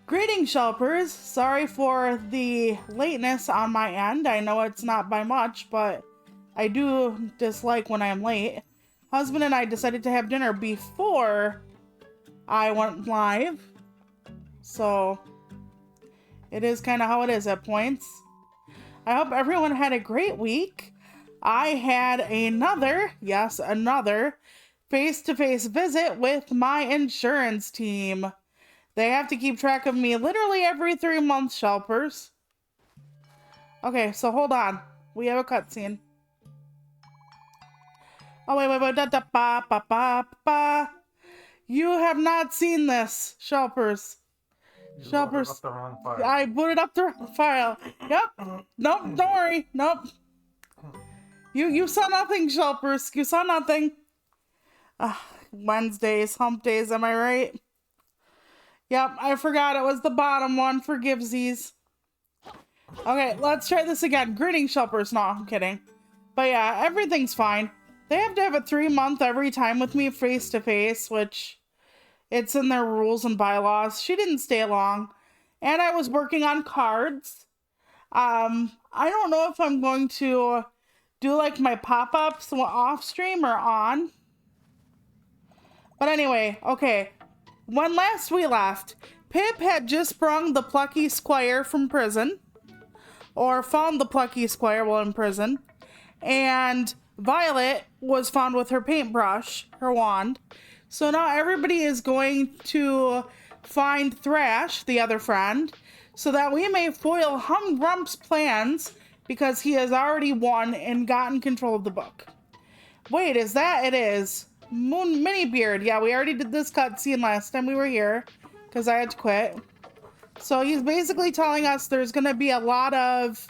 Greetings, Shelpers. Sorry for the lateness on my end. I know it's not by much, but I do dislike when I'm late. Husband and I decided to have dinner before I went live. So it is kind of how it is at points. I hope everyone had a great week. I had another face-to-face visit with my insurance team. They have to keep track of me literally every 3 months, Shelpers. Okay, so hold on. We have a cutscene. Oh, wait. Da, da, ba, ba, ba, ba. You have not seen this, Shelpers. Shelpers. I booted up the wrong file. Yep. Nope, don't worry. Nope. You saw nothing, Shelpers. You saw nothing. Wednesdays, hump days, am I right? Yep, I forgot it was the bottom one for Gibsies. Okay, let's try this again. Greetings, Shelpers. No, I'm kidding. But yeah, everything's fine. They have to have a 3-month every time with me face to face, which it's in their rules and bylaws. She didn't stay long. And I was working on cards. I don't know if I'm going to do like my pop-ups off stream or on. But anyway, okay. When last we left, Pip had just sprung the Plucky Squire from prison. Or found the Plucky Squire while in prison. And Violet was found with her paintbrush, her wand. So now everybody is going to find Thrash, the other friend, so that we may foil Humgrump's plans because he has already won and gotten control of the book. Wait, is that? It is. Moon Minibeard. Yeah, we already did this cutscene last time we were here because I had to quit. So he's basically telling us there's going to be a lot of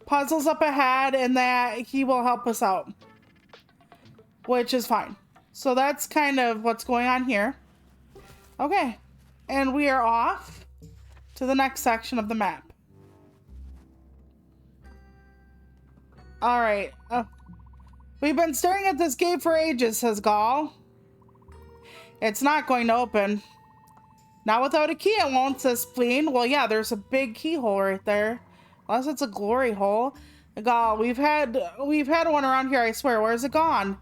puzzles up ahead and that he will help us out, which is fine. So that's kind of what's going on here. Okay, and we are off to the next section of the map. All right. We've been staring at this gate for ages, says Gall. It's not going to open. Not without a key it won't, says Spleen. Well, yeah, there's a big keyhole right there. Unless it's a glory hole. Gall, we've had one around here, I swear. Where's it gone?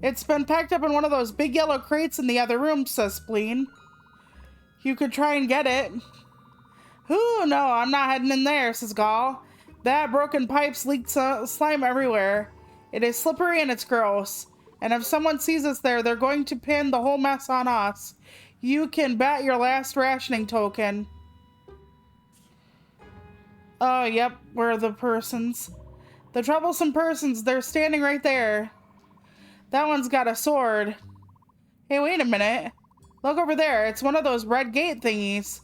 It's been packed up in one of those big yellow crates in the other room, says Spleen. You could try and get it. Ooh, no, I'm not heading in there, says Gall. That broken pipe's leaked slime everywhere. It is slippery and it's gross. And if someone sees us there, they're going to pin the whole mess on us. You can bet your last rationing token. Oh, yep, we're the persons. The troublesome persons, they're standing right there. That one's got a sword. Hey, wait a minute. Look over there. It's one of those red gate thingies.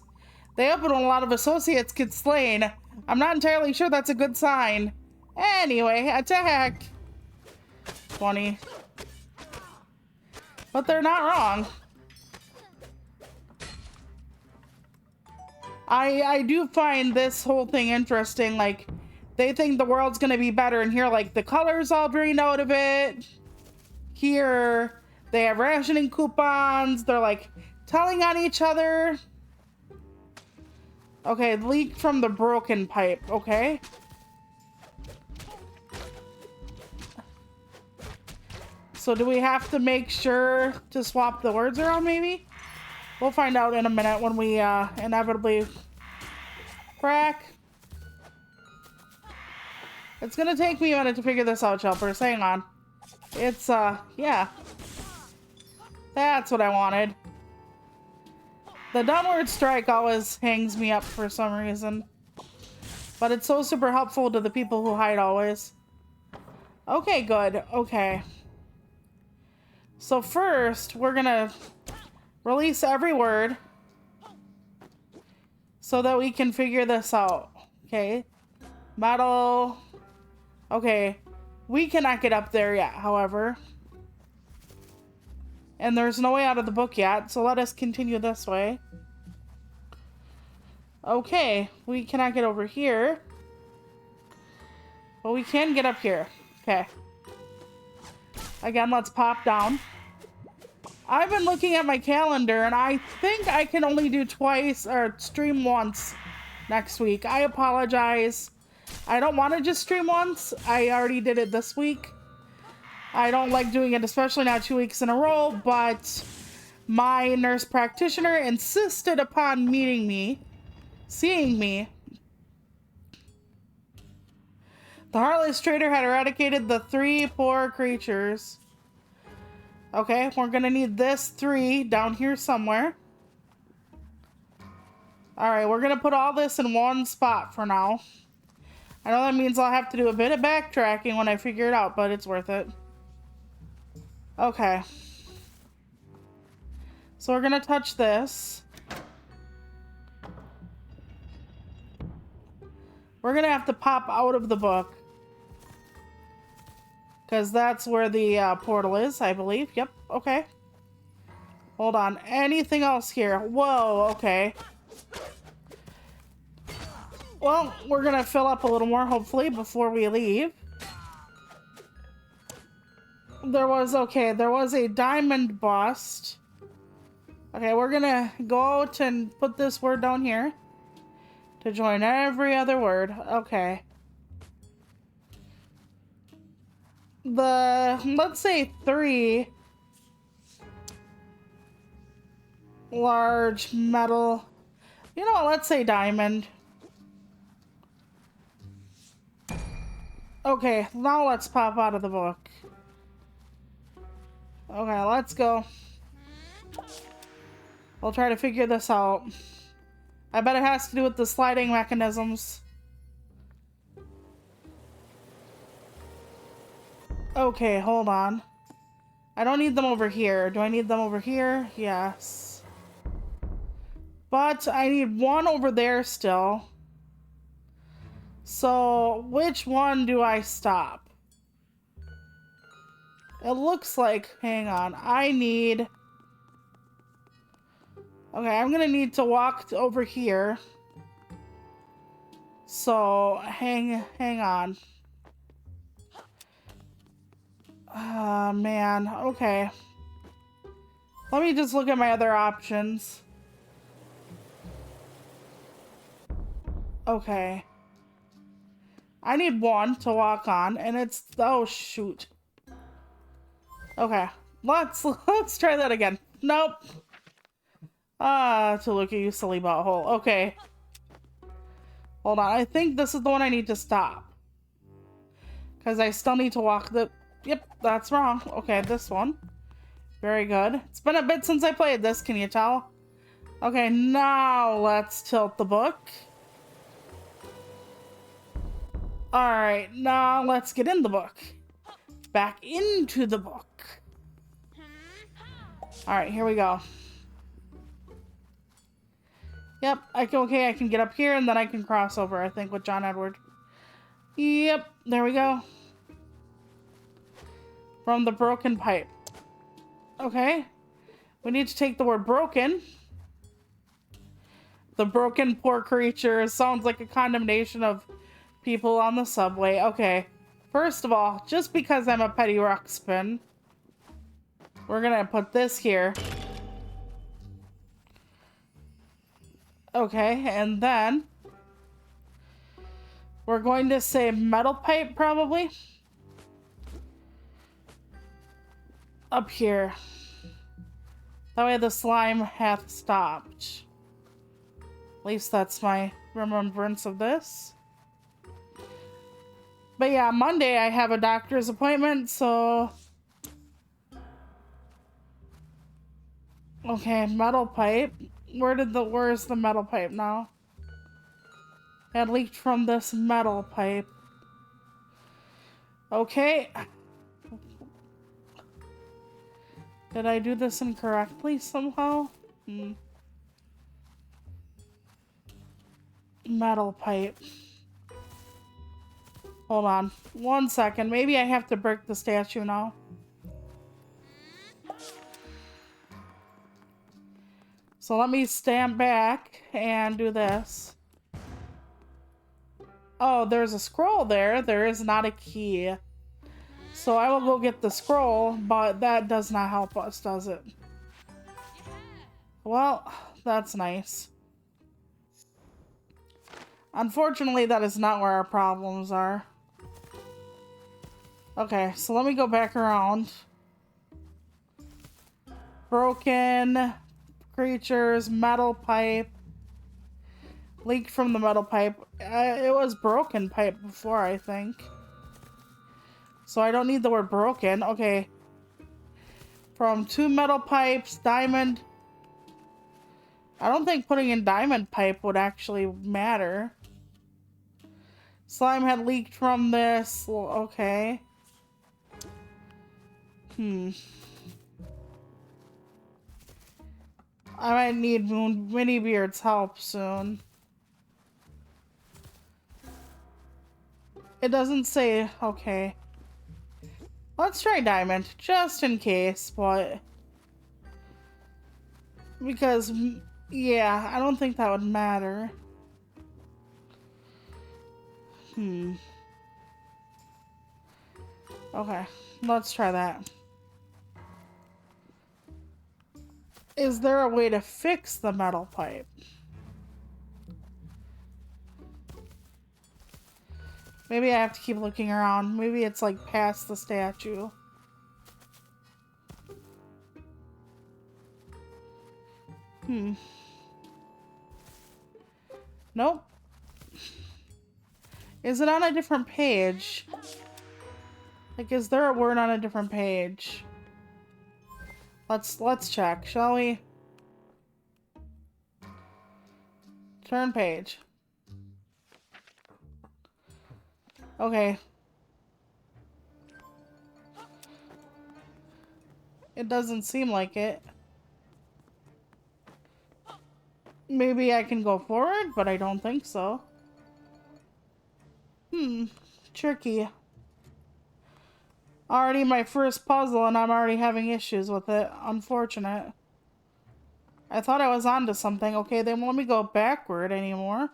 They open when a lot of associates get slain. I'm not entirely sure that's a good sign. Anyway, attack. 20. But they're not wrong. I do find this whole thing interesting. Like, they think the world's gonna be better, and here, like, the colors all drained out of it. Here, they have rationing coupons. They're, like, telling on each other. Okay, leak from the broken pipe. Okay. So do we have to make sure to swap the words around, maybe? We'll find out in a minute when we inevitably crack. It's gonna take me a minute to figure this out, Shelpers. Hang on. It's, yeah. That's what I wanted. The downward strike always hangs me up for some reason. But it's so super helpful to the people who hide always. Okay, good. Okay. So first, we're gonna release every word so that we can figure this out. Okay. Metal. Okay. We cannot get up there yet, however. And there's no way out of the book yet, so let us continue this way. Okay, we cannot get over here. But we can get up here. Okay. Again, let's pop down. I've been looking at my calendar and I think I can only do twice or stream once next week. I apologize. I don't want to just stream once. I already did it this week. I don't like doing it, especially not 2 weeks in a row, but my nurse practitioner insisted upon meeting me, seeing me. The Heartless Trader had eradicated the 3 poor creatures. Okay, we're gonna need this 3 down here somewhere. Alright, we're gonna put all this in one spot for now. I know that means I'll have to do a bit of backtracking when I figure it out, but it's worth it. Okay. So we're gonna touch this. We're gonna have to pop out of the book. Because that's where the portal is, I believe. Yep, okay. Hold on. Anything else here? Whoa, okay. Well, we're gonna fill up a little more, hopefully, before we leave. There was a diamond bust. Okay, we're gonna go out and put this word down here. To join every other word. Okay. Let's say 3 large metal. You know, let's say diamond. Okay, now let's pop out of the book. Okay, let's go. We'll try to figure this out. I bet it has to do with the sliding mechanisms. Okay, hold on. I don't need them over here. Do I need them over here? Yes. But I need one over there still. So, which one do I stop? It looks like, hang on, I need... Okay, I'm gonna need to walk over here. So, hang on. Man, okay. Let me just look at my other options. Okay. I need one to walk on, and it's... Oh, shoot. Okay. Let's try that again. Nope. To look at you, silly butthole. Okay. Hold on. I think this is the one I need to stop. Because I still need to walk the... Yep, that's wrong. Okay, this one. Very good. It's been a bit since I played this, can you tell? Okay, now let's tilt the book. Alright, now let's get in the book. Back into the book. Alright, here we go. Yep, I can get up here and then I can cross over, I think, with John Edward. Yep, there we go. From the broken pipe. Okay. We need to take the word broken. The broken poor creature sounds like a condemnation of people on the subway. Okay. First of all, just because I'm a petty ruxpin, we're gonna put this here. Okay, and then we're going to say metal pipe, probably. Up here. That way the slime hath stopped. At least that's my remembrance of this. But yeah, Monday I have a doctor's appointment, so... Okay, metal pipe. Where's the metal pipe now? It leaked from this metal pipe. Okay. Did I do this incorrectly somehow? Metal pipe. Hold on. 1 second. Maybe I have to break the statue now. So let me stand back and do this. Oh, there's a scroll there. There is not a key. So I will go get the scroll, but that does not help us, does it? Well, that's nice. Unfortunately, that is not where our problems are. Okay, so let me go back around. Broken creatures, metal pipe. Leaked from the metal pipe. It was broken pipe before, I think. So I don't need the word broken. Okay. From 2 metal pipes, diamond. I don't think putting in diamond pipe would actually matter. Slime had leaked from this. Well, okay. I might need Minibeard's help soon. It doesn't say, okay. Let's try diamond, just in case, but... Because, yeah, I don't think that would matter. Okay, let's try that. Is there a way to fix the metal pipe? Maybe I have to keep looking around. Maybe it's like past the statue. Nope. Is it on a different page? Like, is there a word on a different page? Let's check, shall we? Turn page. Okay. It doesn't seem like it. Maybe I can go forward, but I don't think so. Tricky. Already my first puzzle and I'm already having issues with it. Unfortunate. I thought I was onto something. Okay, they won't let me go backward anymore.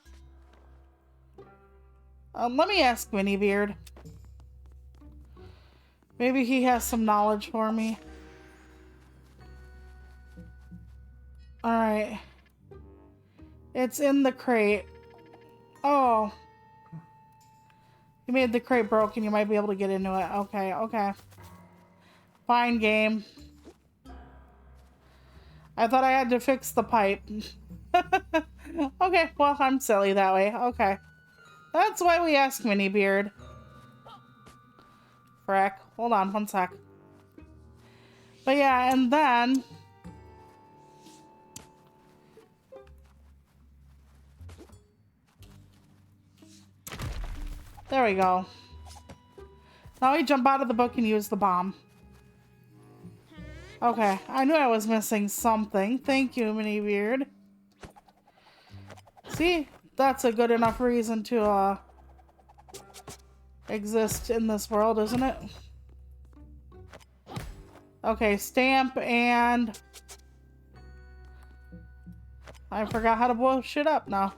Let me ask Minibeard. Maybe he has some knowledge for me. Alright. It's in the crate. Oh. You made the crate broken. You might be able to get into it. Okay, okay. Fine, game. I thought I had to fix the pipe. Okay, well, I'm silly that way. Okay. That's why we ask Minibeard. Frick. Hold on, one sec. But yeah, and then... There we go. Now we jump out of the book and use the bomb. Okay, I knew I was missing something. Thank you, Minibeard. See? That's a good enough reason to, exist in this world, isn't it? Okay, stamp and... I forgot how to blow shit up now.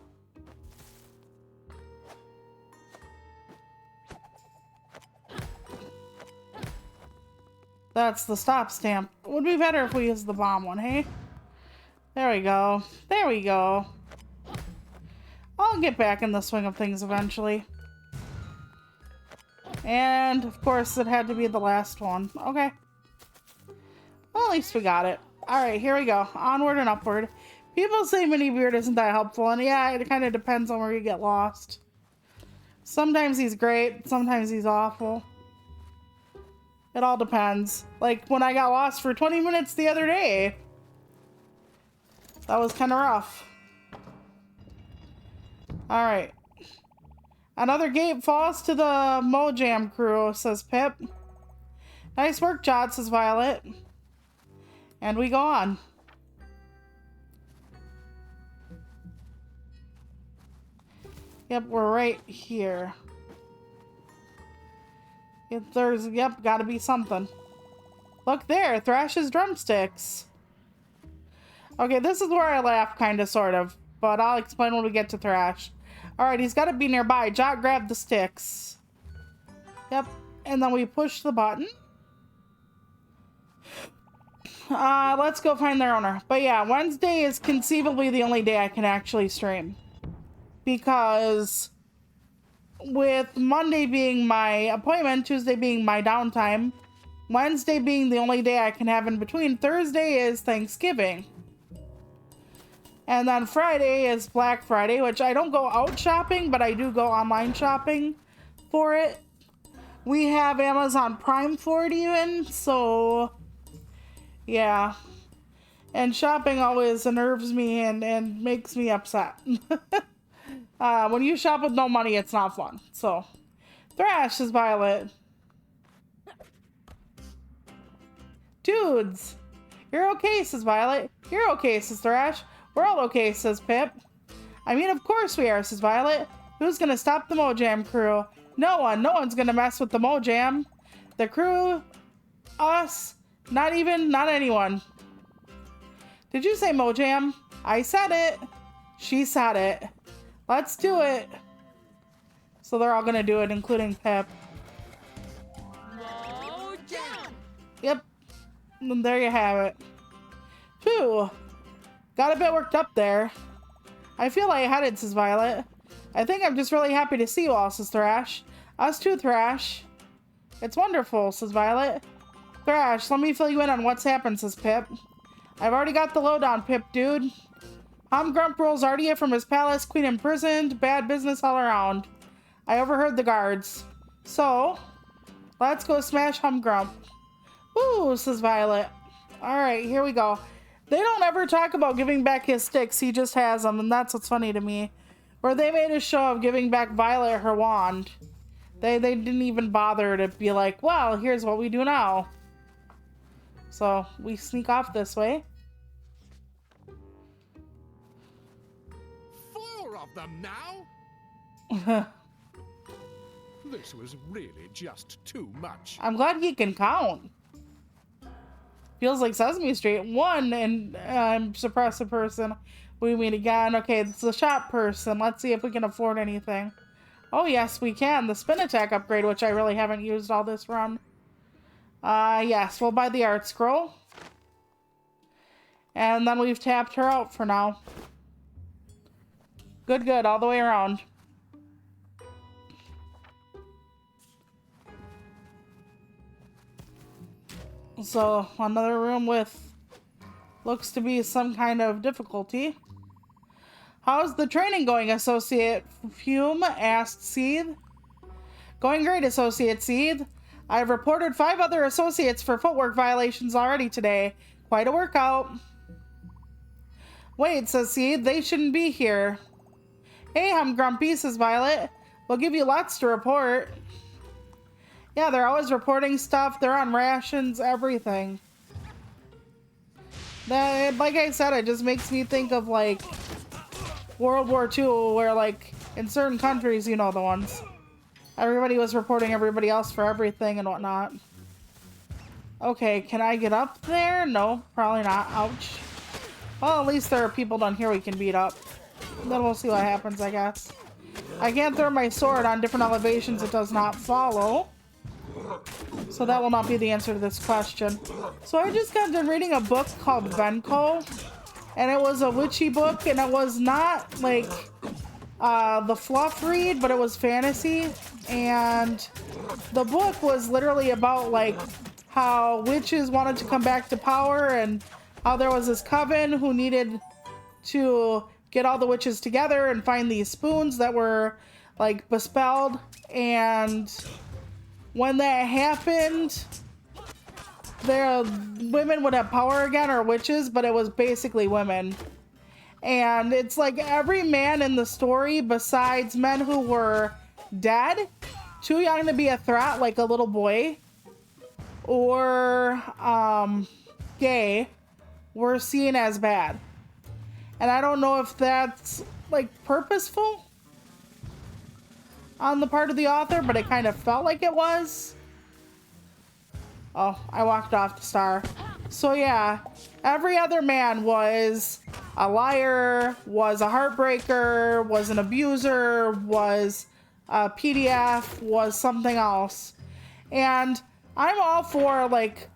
That's the stop stamp. It would be better if we used the bomb one, hey? There we go. There we go. I'll get back in the swing of things eventually. And, of course, it had to be the last one. Okay. Well, at least we got it. Alright, here we go. Onward and upward. People say Minibeard isn't that helpful, and yeah, it kind of depends on where you get lost. Sometimes he's great, sometimes he's awful. It all depends. Like, when I got lost for 20 minutes the other day. That was kind of rough. Alright. Another gate falls to the Mojam crew, says Pip. Nice work, Jod, says Violet. And we go on. Yep, we're right here. If there's, yep, gotta be something. Look there, Thrash's drumsticks. Okay, this is where I laugh, kinda, sort of. But I'll explain when we get to Thrash. Alright, he's gotta be nearby. Jot grabbed the sticks. Yep, and then we push the button. let's go find their owner. But yeah, Wednesday is conceivably the only day I can actually stream. Because with Monday being my appointment, Tuesday being my downtime, Wednesday being the only day I can have in between, Thursday is Thanksgiving. And then Friday is Black Friday, which I don't go out shopping, but I do go online shopping for it. We have Amazon Prime for it even, so yeah. And shopping always unnerves me and makes me upset. When you shop with no money, it's not fun. So, Thrash, says Violet. Dudes, you're okay, says Violet. You're okay, says Thrash. We're all okay, says Pip. I mean, of course we are, says Violet. Who's gonna stop the Mojam crew? No one. No one's gonna mess with the Mojam. The crew, us, not anyone. Did you say Mojam? I said it. She said it. Let's do it. So they're all gonna do it, including Pip. Mojam! Yep. And there you have it. Phew. Got a bit worked up there. I feel lightheaded, says Violet. I think I'm just really happy to see you all, says Thrash. Us too, Thrash. It's wonderful, says Violet. Thrash, let me fill you in on what's happened, says Pip. I've already got the lowdown, Pip, dude. Grump rolls Ardia from his palace, queen imprisoned, bad business all around. I overheard the guards. So, let's go smash Grump. Ooh, says Violet. Alright, here we go. They don't ever talk about giving back his sticks, he just has them, and that's what's funny to me. Or they made a show of giving back Violet her wand. They didn't even bother to be like, well, here's what we do now. So, we sneak off this way. 4 of them now? This was really just too much. I'm glad he can count. Feels like Sesame Street. 1 and suppress a person. We meet again. Okay, it's the shop person. Let's see if we can afford anything. Oh yes, we can. The spin attack upgrade, which I really haven't used all this run. Yes, we'll buy the art scroll. And then we've tapped her out for now. Good, all the way around. So, another room with looks to be some kind of difficulty. How's the training going, Associate Fume? Asked Seed. Going great, Associate Seed. I've reported 5 other associates for footwork violations already today. Quite a workout. Wait, says Seed, they shouldn't be here. Hey, I'm grumpy, says Violet. We'll give you lots to report. Yeah, they're always reporting stuff. They're on rations, everything. That, like I said, it just makes me think of, like, World War II, where, like, in certain countries, you know the ones. Everybody was reporting everybody else for everything and whatnot. Okay, can I get up there? No, probably not. Ouch. Well, at least there are people down here we can beat up. Then we'll see what happens, I guess. I can't throw my sword on different elevations it does not follow. So that will not be the answer to this question. So I just got done reading a book called Venko. And it was a witchy book, and it was not like the fluff read, but it was fantasy. And the book was literally about like how witches wanted to come back to power, and how there was this coven who needed to get all the witches together and find these spoons that were like bespelled. And when that happened, their women would have power again, or witches, but it was basically women. And it's like every man in the story, besides men who were dead, too young to be a threat, like a little boy, or gay, were seen as bad. And I don't know if that's like purposeful on the part of the author, but it kind of felt like it was. Oh, I walked off the star. So yeah, every other man was a liar, was a heartbreaker, was an abuser, was a PDF, was something else. And I'm all for like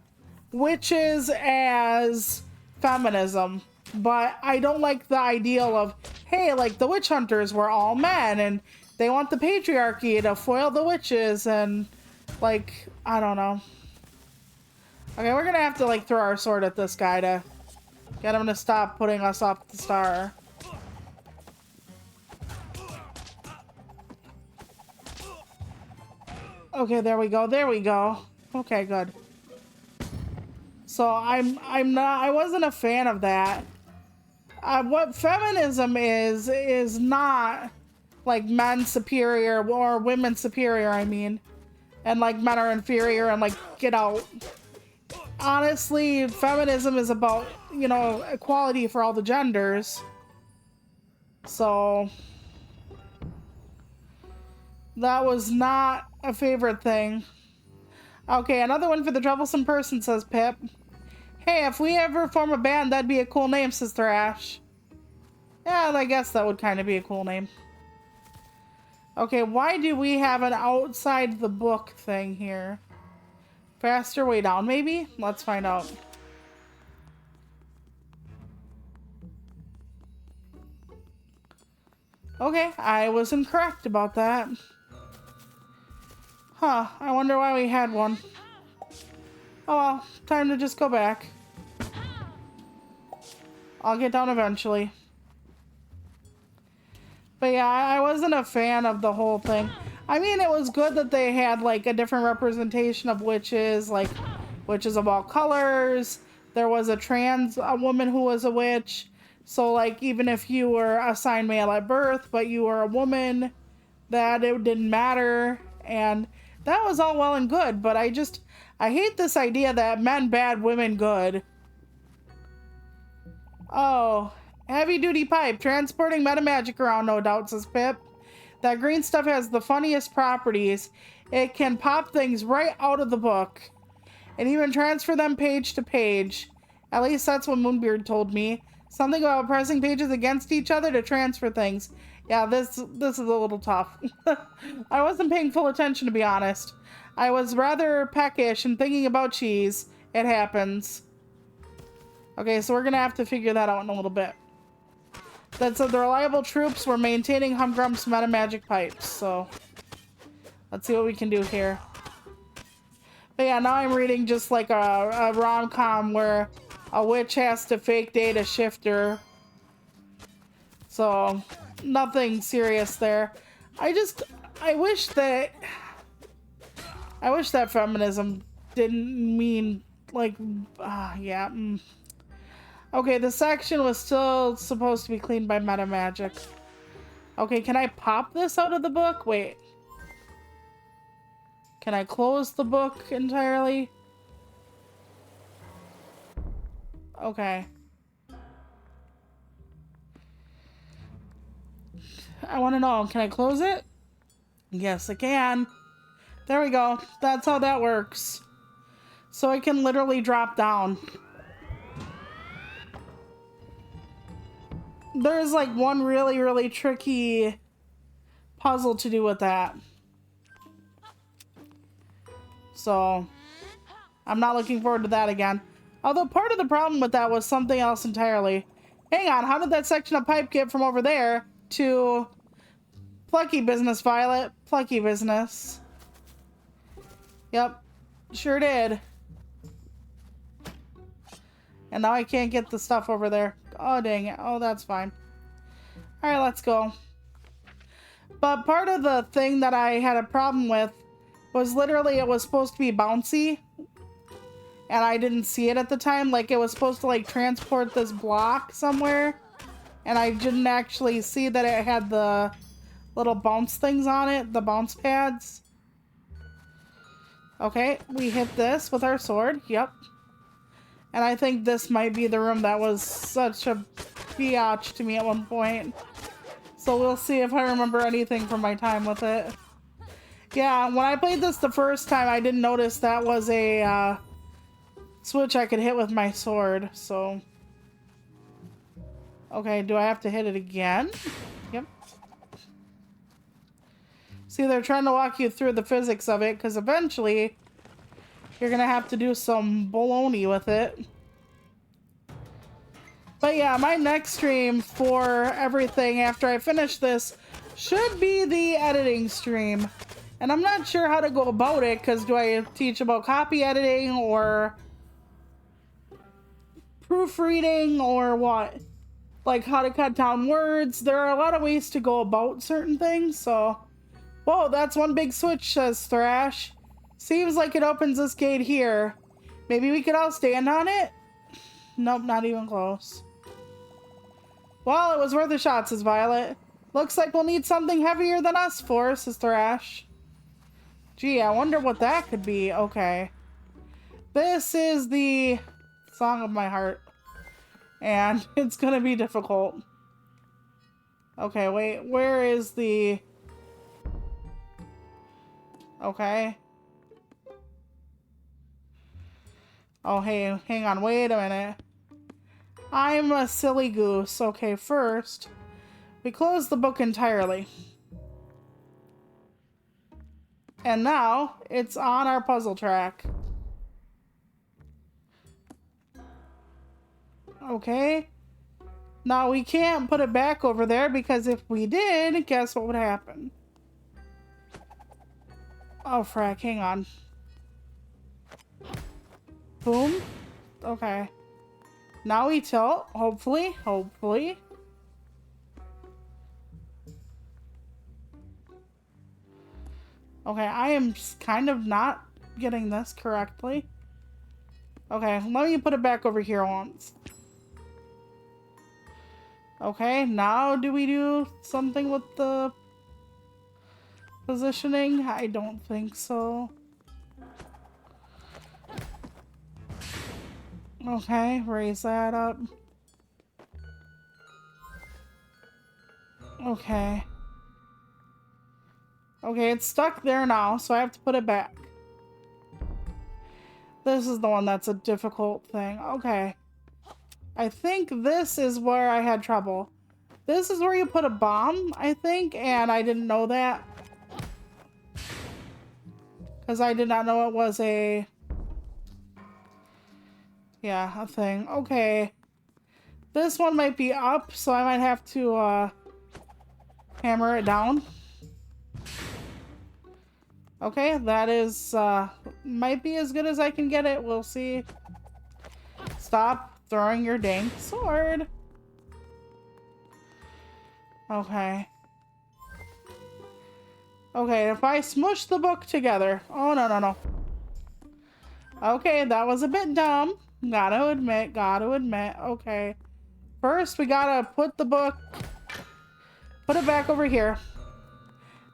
witches as feminism, but I don't like the ideal of, hey, like the witch hunters were all men and they want the patriarchy to foil the witches and like, I don't know. Okay, we're gonna have to like throw our sword at this guy to get him to stop putting us off the star. Okay, there we go. There we go. Okay, good. So I wasn't a fan of that. What feminism is not like men superior or women superior, I mean. And like men are inferior and like get out. Honestly, feminism is about, you know, equality for all the genders. So that was not a favorite thing. Okay, another one for the troublesome person, says Pip. Hey, if we ever form a band, that'd be a cool name, says Thrash. Yeah, I guess that would kind of be a cool name. Okay, why do we have an outside the book thing here? Faster way down, maybe? Let's find out. Okay, I was incorrect about that. Huh, I wonder why we had one. Oh well, time to just go back. I'll get down eventually. But yeah, I wasn't a fan of the whole thing. I mean, it was good that they had like a different representation of witches, like witches of all colors. There was a trans woman who was a witch. So like even if you were assigned male at birth, but you were a woman, that it didn't matter. And that was all well and good, but I hate this idea that men bad, women good. Oh, heavy duty pipe, transporting meta magic around, no doubt, says Pip. That green stuff has the funniest properties. It can pop things right out of the book and even transfer them page to page. At least that's what Moonbeard told me. Something about pressing pages against each other to transfer things. Yeah, this is a little tough. I wasn't paying full attention, to be honest. I was rather peckish and thinking about cheese. It happens. Okay, so we're gonna have to figure that out in a little bit. That said, the reliable troops were maintaining Humgrump's meta magic pipes, so let's see what we can do here. But yeah, now I'm reading just like a rom-com where a witch has to fake date a shifter. So nothing serious there. I wish that feminism didn't mean like, yeah. Okay, the section was still supposed to be cleaned by meta magic. Okay, can I pop this out of the book? Wait. Can I close the book entirely? Okay. I want to know, can I close it? Yes, I can. There we go. That's how that works. So I can literally drop down. There's like one really, really tricky puzzle to do with that. So I'm not looking forward to that again. Although part of the problem with that was something else entirely. Hang on, how did that section of pipe get from over there to Plucky business, Violet? Plucky business. Yep, sure did. And now I can't get the stuff over there. Oh, dang it. Oh, that's fine. Alright, let's go. But part of the thing that I had a problem with was literally it was supposed to be bouncy. And I didn't see it at the time. Like, it was supposed to, like, transport this block somewhere. And I didn't actually see that it had the little bounce things on it. The bounce pads. Okay, we hit this with our sword. Yep. And I think this might be the room that was such a biatch to me at one point. So we'll see if I remember anything from my time with it. Yeah, when I played this the first time, I didn't notice that was a switch I could hit with my sword, so... Okay, do I have to hit it again? Yep. See, they're trying to walk you through the physics of it, because eventually You're gonna have to do some baloney with it. But yeah, my next stream for everything after I finish this should be the editing stream. And I'm not sure how to go about it, because do I teach about copy editing or proofreading or what? Like how to cut down words. There are a lot of ways to go about certain things, so... Whoa, that's one big switch, says Thrash. Seems like it opens this gate here. Maybe we could all stand on it? Nope, not even close. Well, it was worth a shot, says Violet. Looks like we'll need something heavier than us for, says Thrash. Gee, I wonder what that could be. Okay. This is the song of my heart. And it's gonna be difficult. Okay, wait. Where is the... Okay. Oh, hey, hang on. Wait a minute. I'm a silly goose. Okay, first, we close the book entirely. And now, it's on our puzzle track. Okay. Now, we can't put it back over there, because if we did, guess what would happen? Oh, frack, hang on. Boom. Okay. Now we tilt, hopefully. Okay, I am kind of not getting this correctly. Okay, let me put it back over here once. Okay, now do we do something with the positioning? I don't think so. Okay, raise that up. Okay. Okay, it's stuck there now, so I have to put it back. This is the one that's a difficult thing. Okay. I think this is where I had trouble. This is where you put a bomb, I think, and I didn't know that. Because I did not know it was a... Yeah, a thing. Okay. This one might be up, so I might have to, hammer it down. Okay, that is, might be as good as I can get it. We'll see. Stop throwing your dang sword. Okay. Okay, if I smush the book together... Oh, no. Okay, that was a bit dumb. Gotta admit. Okay. First, we gotta put the book... Put it back over here.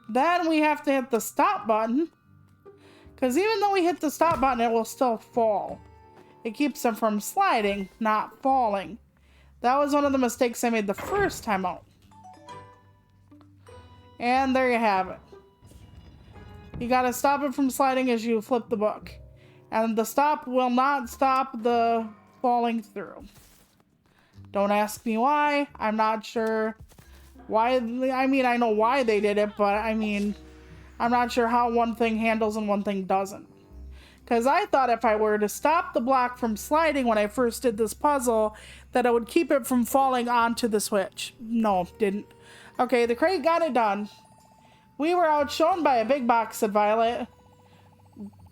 Then we have to hit the stop button. Because even though we hit the stop button, it will still fall. It keeps them from sliding, not falling. That was one of the mistakes I made the first time out. And there you have it. You gotta stop it from sliding as you flip the book. And the stop will not stop the falling through. Don't ask me why. I'm not sure why. I mean, I know why they did it, but I mean, I'm not sure how one thing handles and one thing doesn't. Because I thought if I were to stop the block from sliding when I first did this puzzle, that it would keep it from falling onto the switch. No, didn't. Okay, the crate got it done. We were outshone by a big box, said Violet.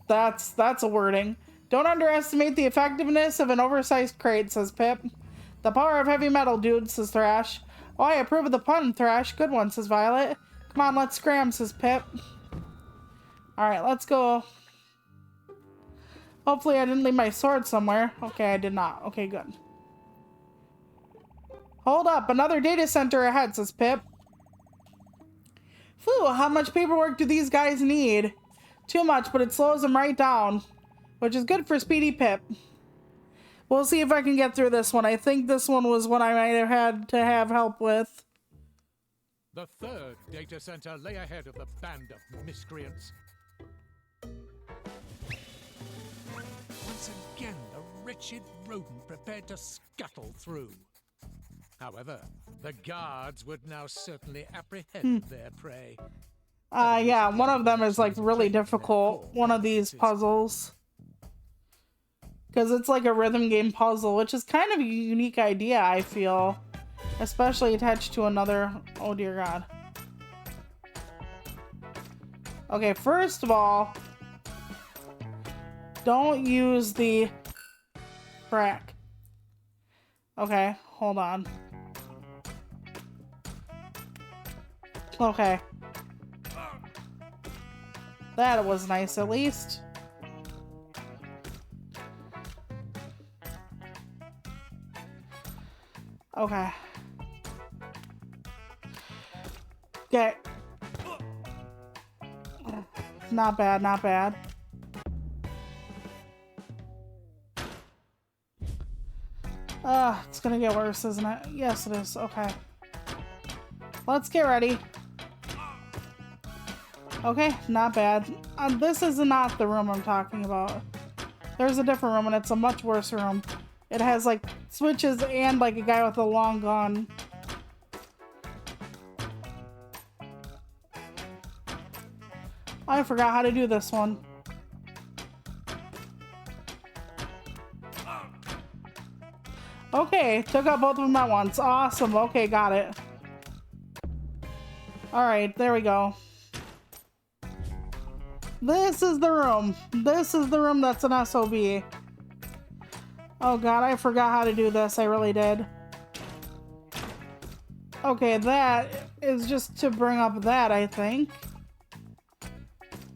That's a wording. Don't underestimate the effectiveness of an oversized crate, says Pip. The power of heavy metal, dude, says Thrash. Oh, I approve of the pun, Thrash. Good one, says Violet. Come on, let's scram, says Pip. Alright, let's go. Hopefully I didn't leave my sword somewhere. Okay, I did not. Okay, good. Hold up, another data center ahead, says Pip. Phew, how much paperwork do these guys need? Too much, but it slows them right down. Which is good for Speedy Pip. We'll see if I can get through this one. I think this one was one I might have had to have help with. The third data center lay ahead of the band of miscreants. Once again, the wretched rodent prepared to scuttle through. However, the guards would now certainly apprehend their prey. Yeah, one of them is like really difficult. One of these puzzles. because it's like a rhythm game puzzle, which is kind of a unique idea, I feel. Especially attached to another... Oh, dear God. Okay, first of all, don't use the crack. Okay, hold on. Okay. That was nice, at least. Okay. Okay. Not bad, not bad. It's gonna get worse, isn't it? Yes, it is. Okay. Let's get ready. Okay, not bad. This is not the room I'm talking about. There's a different room, and it's a much worse room. It has, like, switches and, like, a guy with a long gun. I forgot how to do this one. Okay, took out both of them at once. Awesome. Okay, got it. Alright, there we go. This is the room. This is the room that's an SOB. Oh god, I forgot how to do this. I really did. Okay, that is just to bring up that, I think.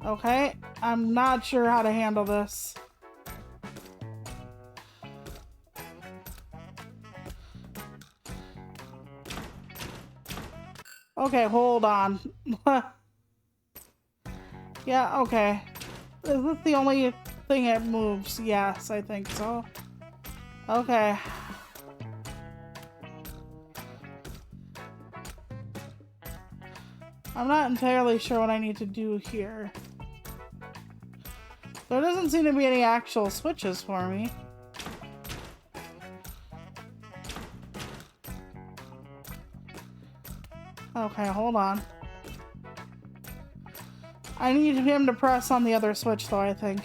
Okay, I'm not sure how to handle this. Okay, hold on. Yeah, okay. Is this the only thing it moves? Yes, I think so. Okay. I'm not entirely sure what I need to do here. There doesn't seem to be any actual switches for me. Okay, hold on. I need him to press on the other switch though, I think.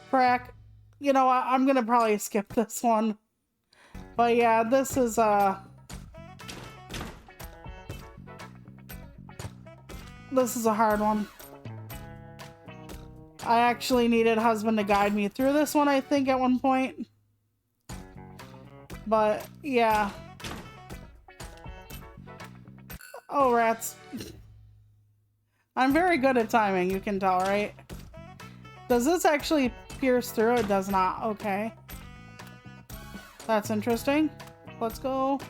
Crack. You know what? I'm gonna probably skip this one. But yeah, this is this is a hard one. I actually needed husband to guide me through this one, I think, at one point. But yeah. Oh, rats. I'm very good at timing, you can tell, right? Does this actually pierce through? It does not. Okay. That's interesting. Let's go.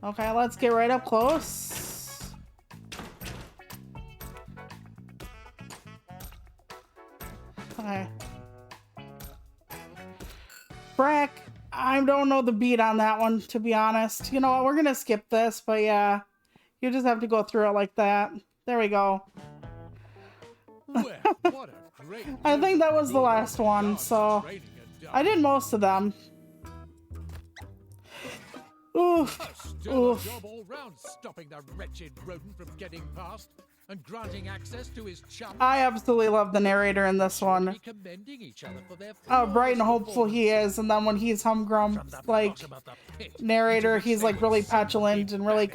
Okay, let's get right up close. Okay. Frack. I don't know the beat on that one, to be honest. You know what? We're gonna skip this, but yeah. You just have to go through it like that. There we go. Well, what a great I think that was the last one, so I did most of them. Oof. Still a job all round, stopping the wretched rodent from getting past and granting access to his chum. I absolutely love the narrator in this one. Commending each other for their How bright and hopeful he is, and then when he's humgrum, like, narrator, he's like really petulant and really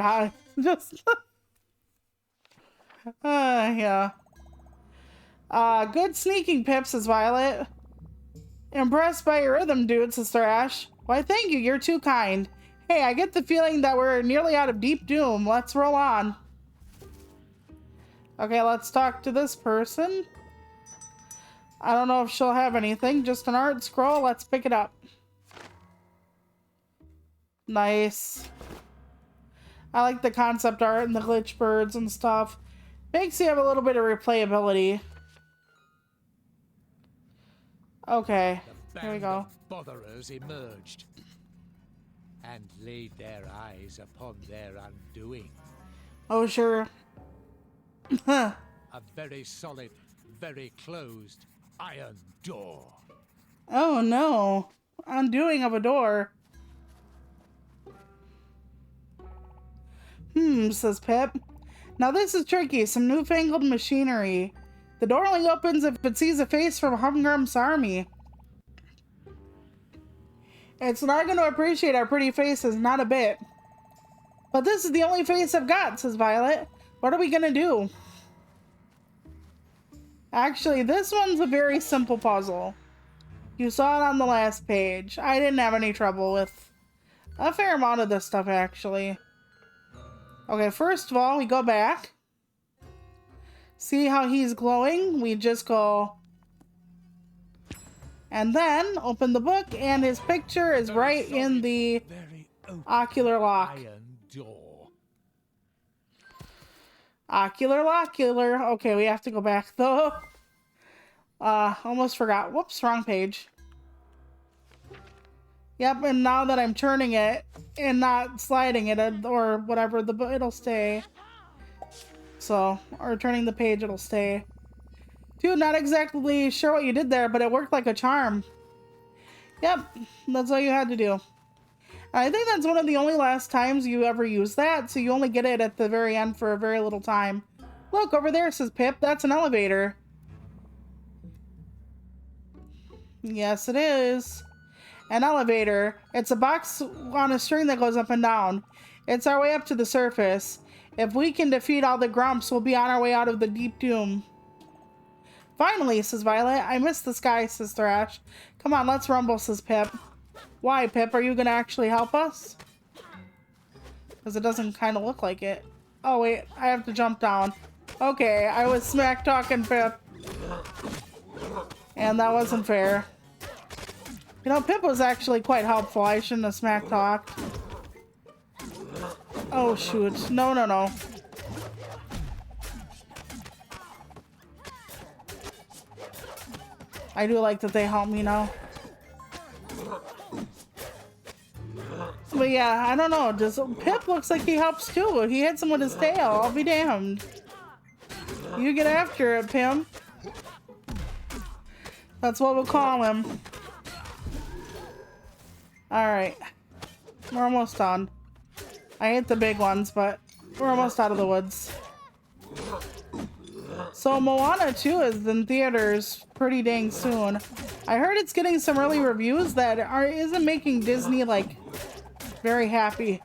just yeah. Good sneaking, Pip, says Violet. Impressed by your rhythm, dude, Sister Ash. Why, thank you, you're too kind. Hey, I get the feeling that we're nearly out of Deep Doom. Let's roll on. Okay, let's talk to this person. I don't know if she'll have anything. Just an art scroll. Let's pick it up. Nice. I like the concept art and the glitch birds and stuff. Makes you have a little bit of replayability. Okay, here we go. Botherers emerged and laid their eyes upon their undoing. Oh, sure. A very solid, very closed iron door. Oh no. Undoing of a door. Says Pip. Now this is tricky. Some newfangled machinery. The door only opens if it sees a face from Humgrum's army. It's not going to appreciate our pretty faces, not a bit. But this is the only face I've got, says Violet. What are we going to do? Actually, this one's a very simple puzzle. You saw it on the last page. I didn't have any trouble with a fair amount of this stuff, actually. Okay, first of all, we go back. See how he's glowing? We just go... And then open the book, and his picture is right in the ocular lock. Ocular. Okay, we have to go back though. Almost forgot. Whoops, wrong page. Yep, and now that I'm turning it and not sliding it or whatever, it'll stay. So, or turning the page, it'll stay. Dude, not exactly sure what you did there, but it worked like a charm. Yep, that's all you had to do. I think that's one of the only last times you ever use that, so you only get it at the very end for a very little time. Look, over there, says Pip. That's an elevator. Yes, it is. An elevator. It's a box on a string that goes up and down. It's our way up to the surface. If we can defeat all the grumps, we'll be on our way out of the deep doom. Finally, says Violet. I miss the sky, says Thrash. Come on, let's rumble, says Pip. Why, Pip? Are you going to actually help us? Because it doesn't kind of look like it. Oh, wait. I have to jump down. Okay, I was smack talking Pip. And that wasn't fair. You know, Pip was actually quite helpful. I shouldn't have smack talked. Oh, shoot. No. I do like that they help me now. But yeah, I don't know. Pip looks like he helps too. He hits him with his tail. I'll be damned. You get after it, Pim. That's what we'll call him. Alright. We're almost done. I hate the big ones, but we're almost out of the woods. So Moana 2 is in theaters pretty dang soon. I heard it's getting some early reviews that isn't making Disney, like, very happy.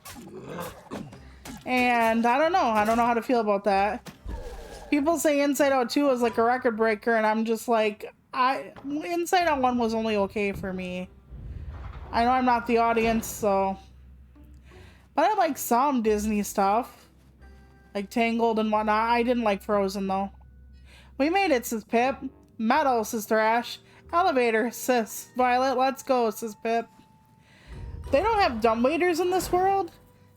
And I don't know. I don't know how to feel about that. People say Inside Out 2 is like a record breaker, and I'm just like, Inside Out 1 was only okay for me. I know I'm not the audience, so... But I like some Disney stuff. Like Tangled and whatnot. I didn't like Frozen, though. We made it, says Pip. Metal, says Thrash. Elevator, says Violet. Let's go, says Pip. They don't have dumbwaiters in this world?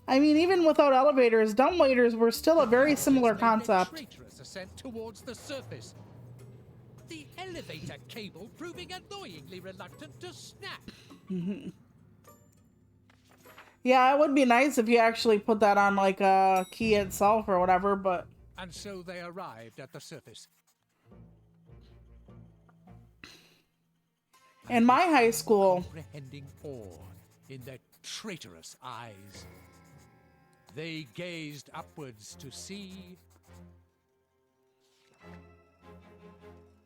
I mean, even without elevators, dumbwaiters were still a very similar concept. Traitorous ascent towards the surface. The elevator cable proving annoyingly reluctant to snap. Mm-hmm. Yeah, it would be nice if you actually put that on like a key itself or whatever, but... And so they arrived at the surface. In my high school... Comprehending awe in their traitorous eyes. They gazed upwards to see...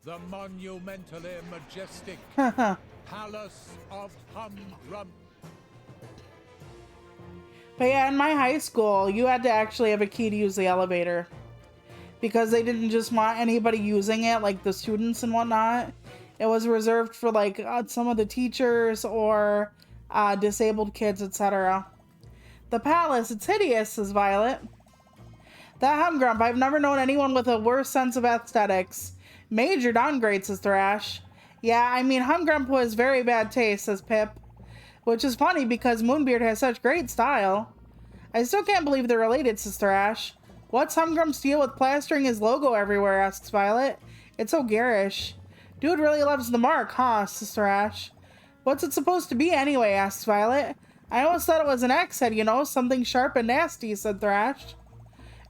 the monumentally majestic Palace of Humgrump. But yeah, in my high school, you had to actually have a key to use the elevator. Because they didn't just want anybody using it, like the students and whatnot. It was reserved for like some of the teachers or disabled kids, etc. The palace, it's hideous, says Violet. That Humgrump, I've never known anyone with a worse sense of aesthetics. Major downgrade, says Thrash. Yeah, I mean, Humgrump was very bad taste, says Pip. Which is funny because Moonbeard has such great style. I still can't believe they're related, says Thrash. What's Humgrump's deal with plastering his logo everywhere, asks Violet. It's so garish. Dude really loves the mark, huh, says Thrash. What's it supposed to be anyway, asks Violet. I always thought it was an axe head, you know, something sharp and nasty, said Thrash.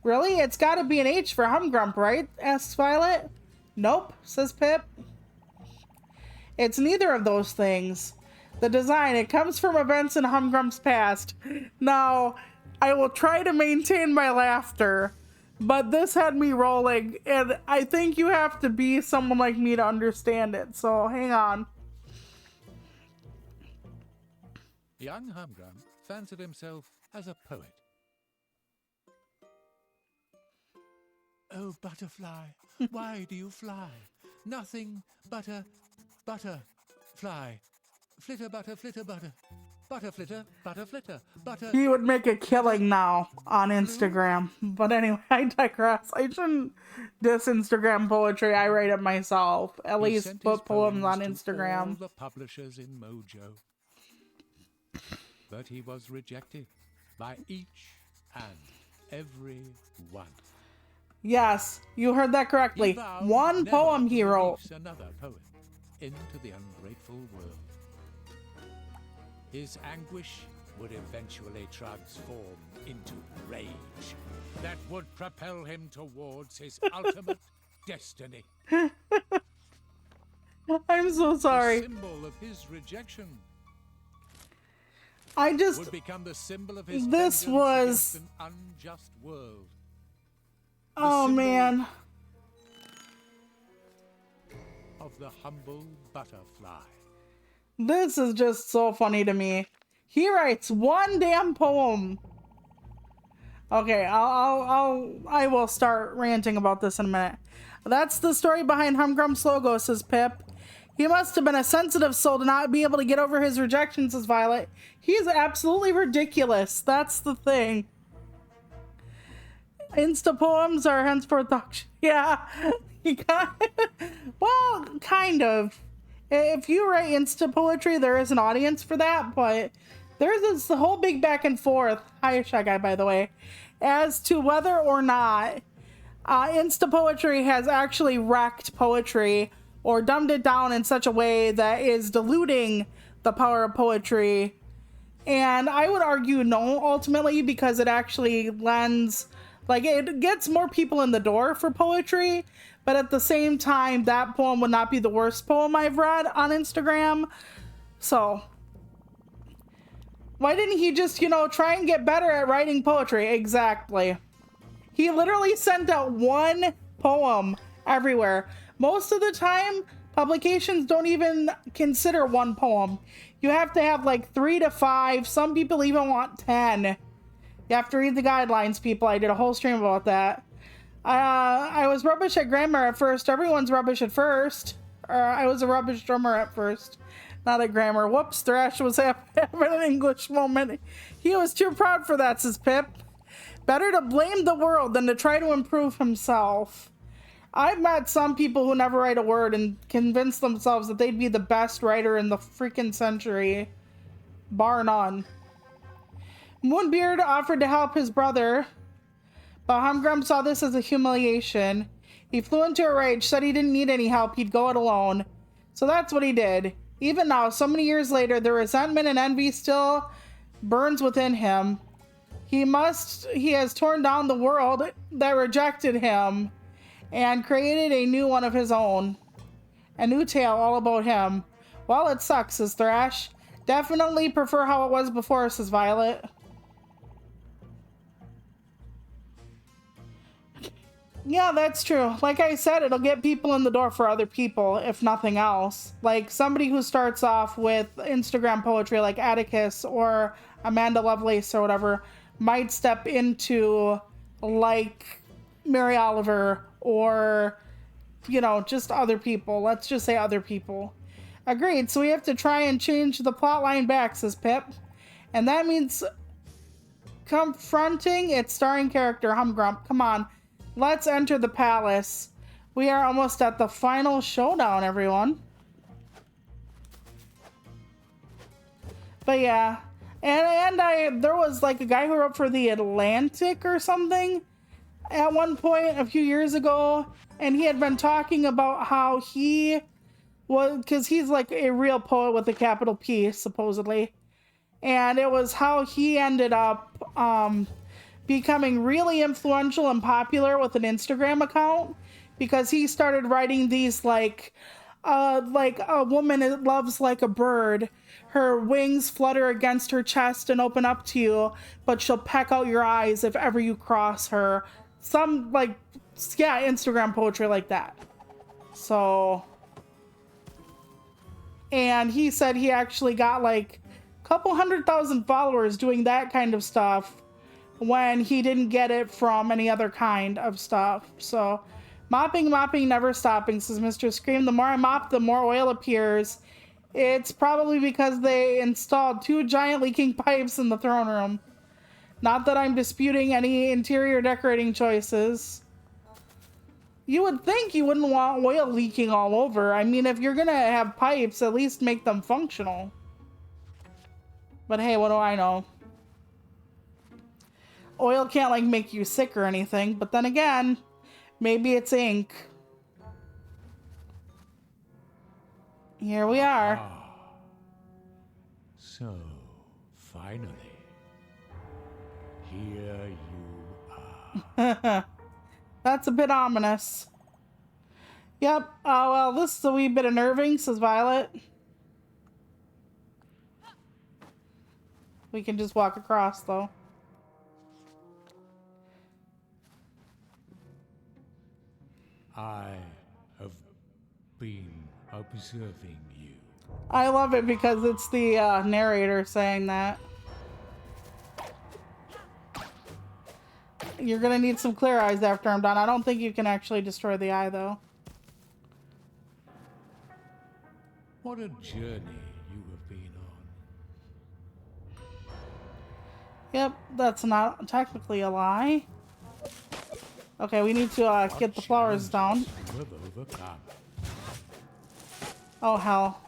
Really? It's gotta be an H for Humgrump, right? asks Violet. Nope, says Pip. It's neither of those things. The design, it comes from events in Humgrump's past. Now, I will try to maintain my laughter, but this had me rolling, and I think you have to be someone like me to understand it, so hang on. Young Humgrum fancied himself as a poet. Oh, butterfly, why do you fly? Nothing but a butterfly. Flitter, butter, flitter, butter. Butter, flitter, butter, flitter, butter. He would make a killing now on Instagram. But anyway, I digress. I shouldn't diss Instagram poetry. I write it myself. At He least sent put his poems on to all Instagram. the publishers in Mojo. But he was rejected by each and every one. Yes, you heard that correctly. He vowed One never poem to he wrote. release another poem into the ungrateful world. His anguish would eventually transform into rage that would propel him towards his ultimate destiny. I'm so sorry. The symbol of his rejection I just... would become the symbol of his This vengeance was... against an unjust world. Oh, symbol man. Of the humble butterfly. This is just so funny to me. He writes one damn poem. Okay, I will start ranting about this in a minute. That's the story behind Humgrum's logo, says Pip. He must have been a sensitive soul to not be able to get over his rejection, says Violet. He's absolutely ridiculous. That's the thing. Insta poems are henceforth auction. Yeah, you got well, kind of. If you write Insta poetry, there is an audience for that, but there's this whole big back and forth. Hi, Shy Guy, by the way, as to whether or not Insta poetry has actually wrecked poetry or dumbed it down in such a way that is diluting the power of poetry. And I would argue no, ultimately, because it actually lends, like, it gets more people in the door for poetry, but at the same time, that poem would not be the worst poem I've read on Instagram. So, why didn't he just, try and get better at writing poetry? Exactly. He literally sent out one poem everywhere. Most of the time, publications don't even consider one poem. You have to have like 3 to 5. Some people even want 10. You have to read the guidelines, people. I did a whole stream about that. I was rubbish at grammar at first. Everyone's rubbish at first. I was a rubbish drummer at first. Not at grammar. Whoops, Thrash was having an English moment. He was too proud for that, says Pip. Better to blame the world than to try to improve himself. I've met some people who never write a word and convince themselves that they'd be the best writer in the freaking century. Bar none. Moonbeard offered to help his brother, but Humgrum saw this as a humiliation. He flew into a rage, said he didn't need any help, he'd go it alone. So that's what he did. Even now, so many years later, the resentment and envy still burns within him. He has torn down the world that rejected him and created a new one of his own. A new tale all about him. Well, it sucks, says Thrash. Definitely prefer how it was before, says Violet. Yeah, that's true. Like I said, it'll get people in the door for other people, if nothing else. Like somebody who starts off with Instagram poetry like Atticus or Amanda Lovelace or whatever might step into like Mary Oliver or, just other people. Let's just say other people. Agreed. So we have to try and change the plot line back, says Pip. And that means confronting its starring character, Humgrump. Come on. Let's enter the palace. We are almost at the final showdown, everyone. But yeah. And there was like a guy who wrote for The Atlantic or something at one point a few years ago. And he had been talking about how he was, because he's like a real poet with a capital P, supposedly. And it was how he ended up becoming really influential and popular with an Instagram account, because he started writing these like a woman loves like a bird. Her wings flutter against her chest and open up to you, but she'll peck out your eyes if ever you cross her. Some Instagram poetry like that. So, and he said he actually got like couple 100,000 followers doing that kind of stuff when he didn't get it from any other kind of stuff. So mopping, never stopping, says Mr. Scream. The more I mop, the more oil appears. It's probably because they installed 2 giant leaking pipes in the throne room. Not that I'm disputing any interior decorating choices. You would think you wouldn't want oil leaking all over. I mean, if you're gonna have pipes, at least make them functional. But hey, what do I know? Oil can't, like, make you sick or anything. But then again, maybe it's ink. Here we are. Ah. So, finally, here you are. That's a bit ominous. Yep. Oh, well, this is a wee bit unnerving, says Violet. We can just walk across, though. I have been observing you. I love it because it's the narrator saying that. You're gonna need some clear eyes after I'm done. I don't think you can actually destroy the eye, though. What a journey you have been on. Yep, that's not technically a lie. Okay, we need to get the flowers down. You have overcome. Oh, hell.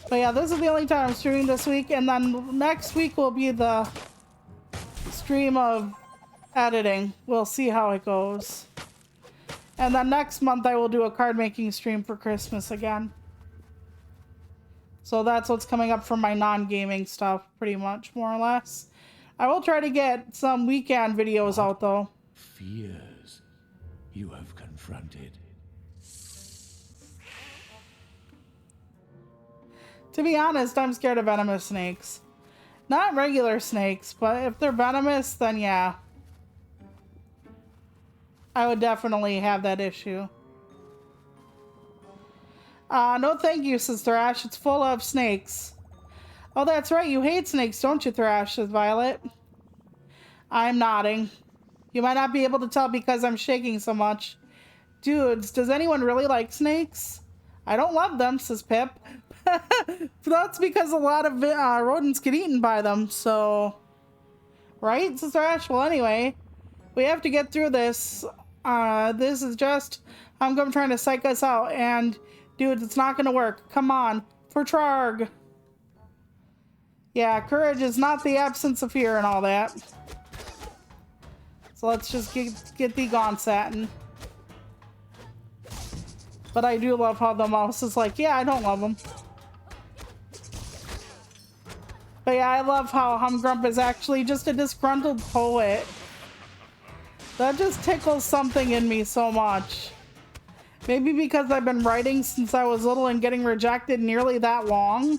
But yeah, this is the only time I'm streaming this week, and then next week will be the stream of editing. We'll see how it goes. And then next month I will do a card making stream for Christmas again. So that's what's coming up for my non-gaming stuff, pretty much, more or less. I will try to get some weekend videos out, though. Fears you have confronted. To be honest, I'm scared of venomous snakes. Not regular snakes, but if they're venomous, then yeah. I would definitely have that issue. No thank you, says Thrash. It's full of snakes. Oh, that's right. You hate snakes, don't you, Thrash, says Violet. I'm nodding. You might not be able to tell because I'm shaking so much. Dudes, does anyone really like snakes? I don't love them, says Pip. That's because a lot of rodents get eaten by them, so... Right, says Thrash? Well, anyway, we have to get through this. This is just... I'm trying to psych us out, and... Dudes, it's not gonna work. Come on. For Trarg. Yeah, courage is not the absence of fear and all that. So let's just get thee gone, Satin. But I do love how the mouse is like, yeah, I don't love him. But yeah, I love how Humgrump is actually just a disgruntled poet. That just tickles something in me so much. Maybe because I've been writing since I was little and getting rejected nearly that long.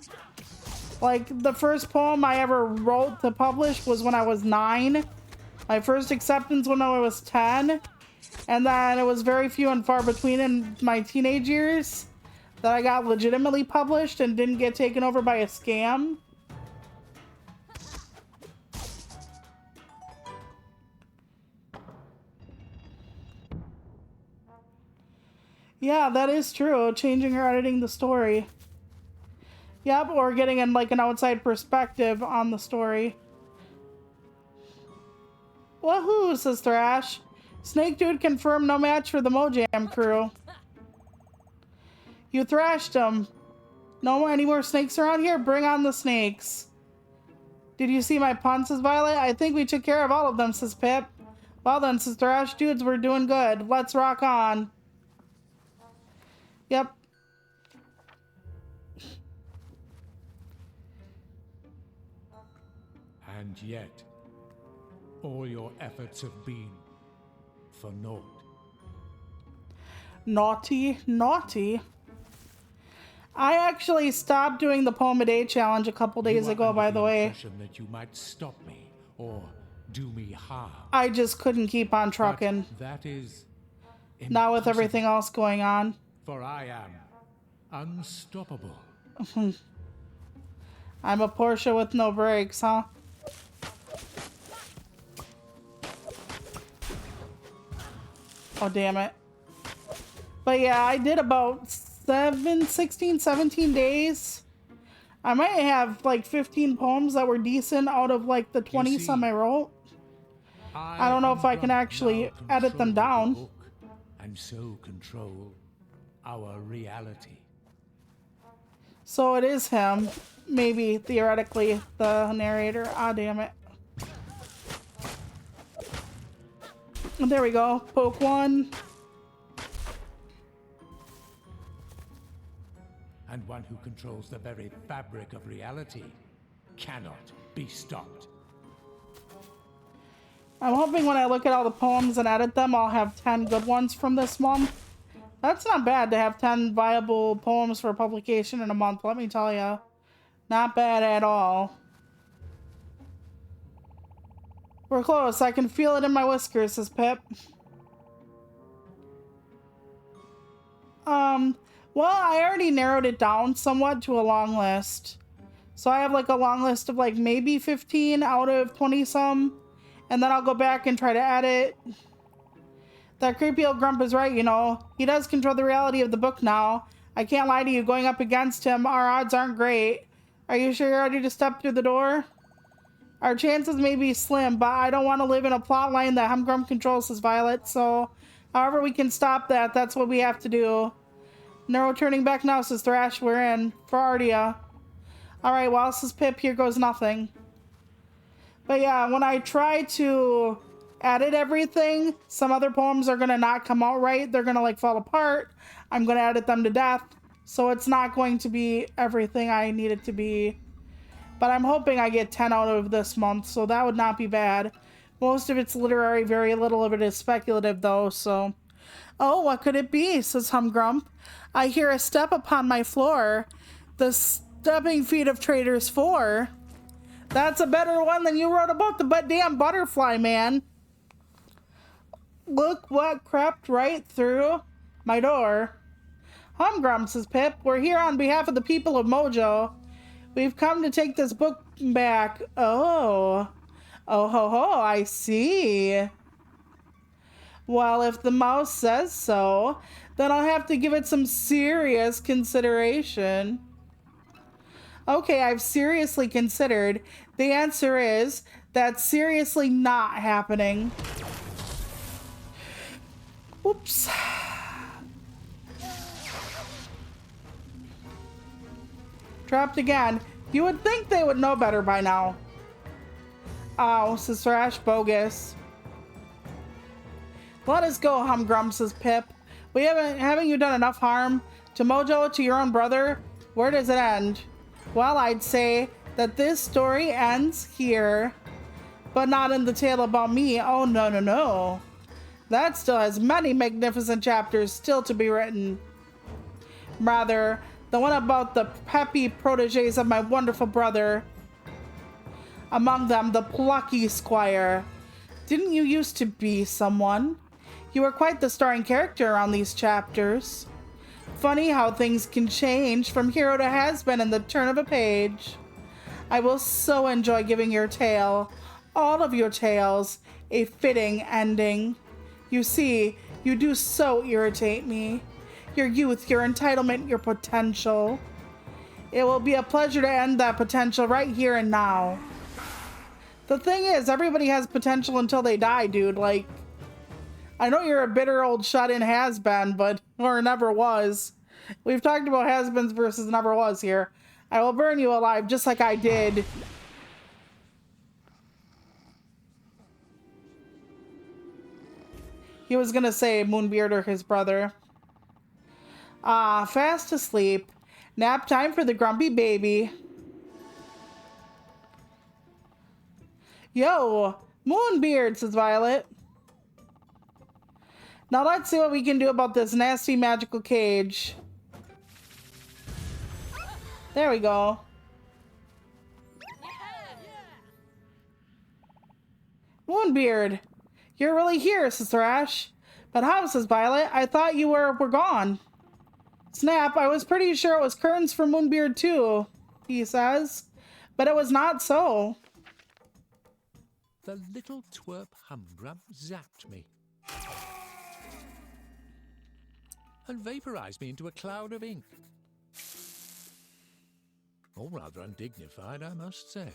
Like, the first poem I ever wrote to publish was when I was 9. My first acceptance when I was 10. And then it was very few and far between in my teenage years that I got legitimately published and didn't get taken over by a scam. Yeah, that is true. Changing or editing the story. Yep, or getting in like an outside perspective on the story. Woohoo, says Thrash. Snake Dude confirmed no match for the Mojam crew. You thrashed him. No more any more snakes around here? Bring on the snakes. Did you see my pun, says Violet? I think we took care of all of them, says Pip. Well then, says Thrash. Dudes, we're doing good. Let's rock on. Yep. And yet, all your efforts have been for naught. Naughty, naughty. I actually stopped doing the poem a day challenge a couple days ago, by the way. That you might stop me or do me harm. I just couldn't keep on trucking. But that is not with everything else going on. For I am unstoppable. I'm a Porsche with no brakes, huh? Oh, damn it. But yeah, I did about 16, 17 days. I might have like 15 poems that were decent out of like the 20 some I wrote. I don't know if I can actually edit them down. The book, and so control our reality. So it is him. Maybe, theoretically, the narrator. Ah, damn it. There we go. Poke one. And one who controls the very fabric of reality cannot be stopped. I'm hoping when I look at all the poems and edit them, I'll have 10 good ones from this month. That's not bad to have 10 viable poems for publication in a month, let me tell you. Not bad at all. We're close. I can feel it in my whiskers, says Pip. Well, I already narrowed it down somewhat to a long list. So I have like a long list of like maybe 15 out of 20 some. And then I'll go back and try to edit. That creepy old grump is right, you know. He does control the reality of the book now. I can't lie to you, going up against him, our odds aren't great. Are you sure you're ready to step through the door? Our chances may be slim, but I don't want to live in a plot line that Humgrump controls, says Violet. So, however we can stop that, that's what we have to do. No turning back now, says Thrash. We're in. For Ardia. Alright, well, says Pip, here goes nothing. But yeah, when I try to edit everything, some other poems are going to not come out right. They're going to like fall apart. I'm going to edit them to death. So it's not going to be everything I need it to be. But I'm hoping I get 10 out of this month, so that would not be bad. Most of it's literary, very little of it is speculative though, so... Oh, what could it be, says Humgrump. I hear a step upon my floor. The stepping feet of Traders 4. That's a better one than you wrote about the damn butterfly, man. Look what crept right through my door. Humgrump, says Pip. We're here on behalf of the people of Mojo. We've come to take this book back. Oh. Oh ho ho, I see. Well, if the mouse says so, then I'll have to give it some serious consideration. Okay, I've seriously considered. The answer is that's seriously not happening. Whoops. Trapped again. You would think they would know better by now. Oh, says Thrash, bogus. Let us go, Humgrump, says Pip. Haven't you done enough harm to Mojo, to your own brother? Where does it end? Well, I'd say that this story ends here. But not in the tale about me. Oh, no, no, no. That still has many magnificent chapters still to be written. Rather, the one about the peppy proteges of my wonderful brother. Among them, the Plucky Squire. Didn't you used to be someone? You were quite the starring character around these chapters. Funny how things can change from hero to has-been in the turn of a page. I will so enjoy giving your tale, all of your tales, a fitting ending. You see, you do so irritate me. Your youth, your entitlement, your potential. It will be a pleasure to end that potential right here and now. The thing is, everybody has potential until they die, dude. Like, I know you're a bitter old shut-in has-been, but, or never was. We've talked about has-beens versus never was here. I will burn you alive just like I did. He was gonna say Moonbeard or his brother. Ah, fast asleep. Nap time for the grumpy baby. Yo, Moonbeard, says Violet. Now let's see what we can do about this nasty magical cage. There we go. Moonbeard, you're really here, says Thrash. But how, says Violet? I thought you were gone. Snap, I was pretty sure it was curtains for Moonbeard too, he says. But it was not so. The little twerp humgrub zapped me and vaporized me into a cloud of ink. All rather undignified, I must say.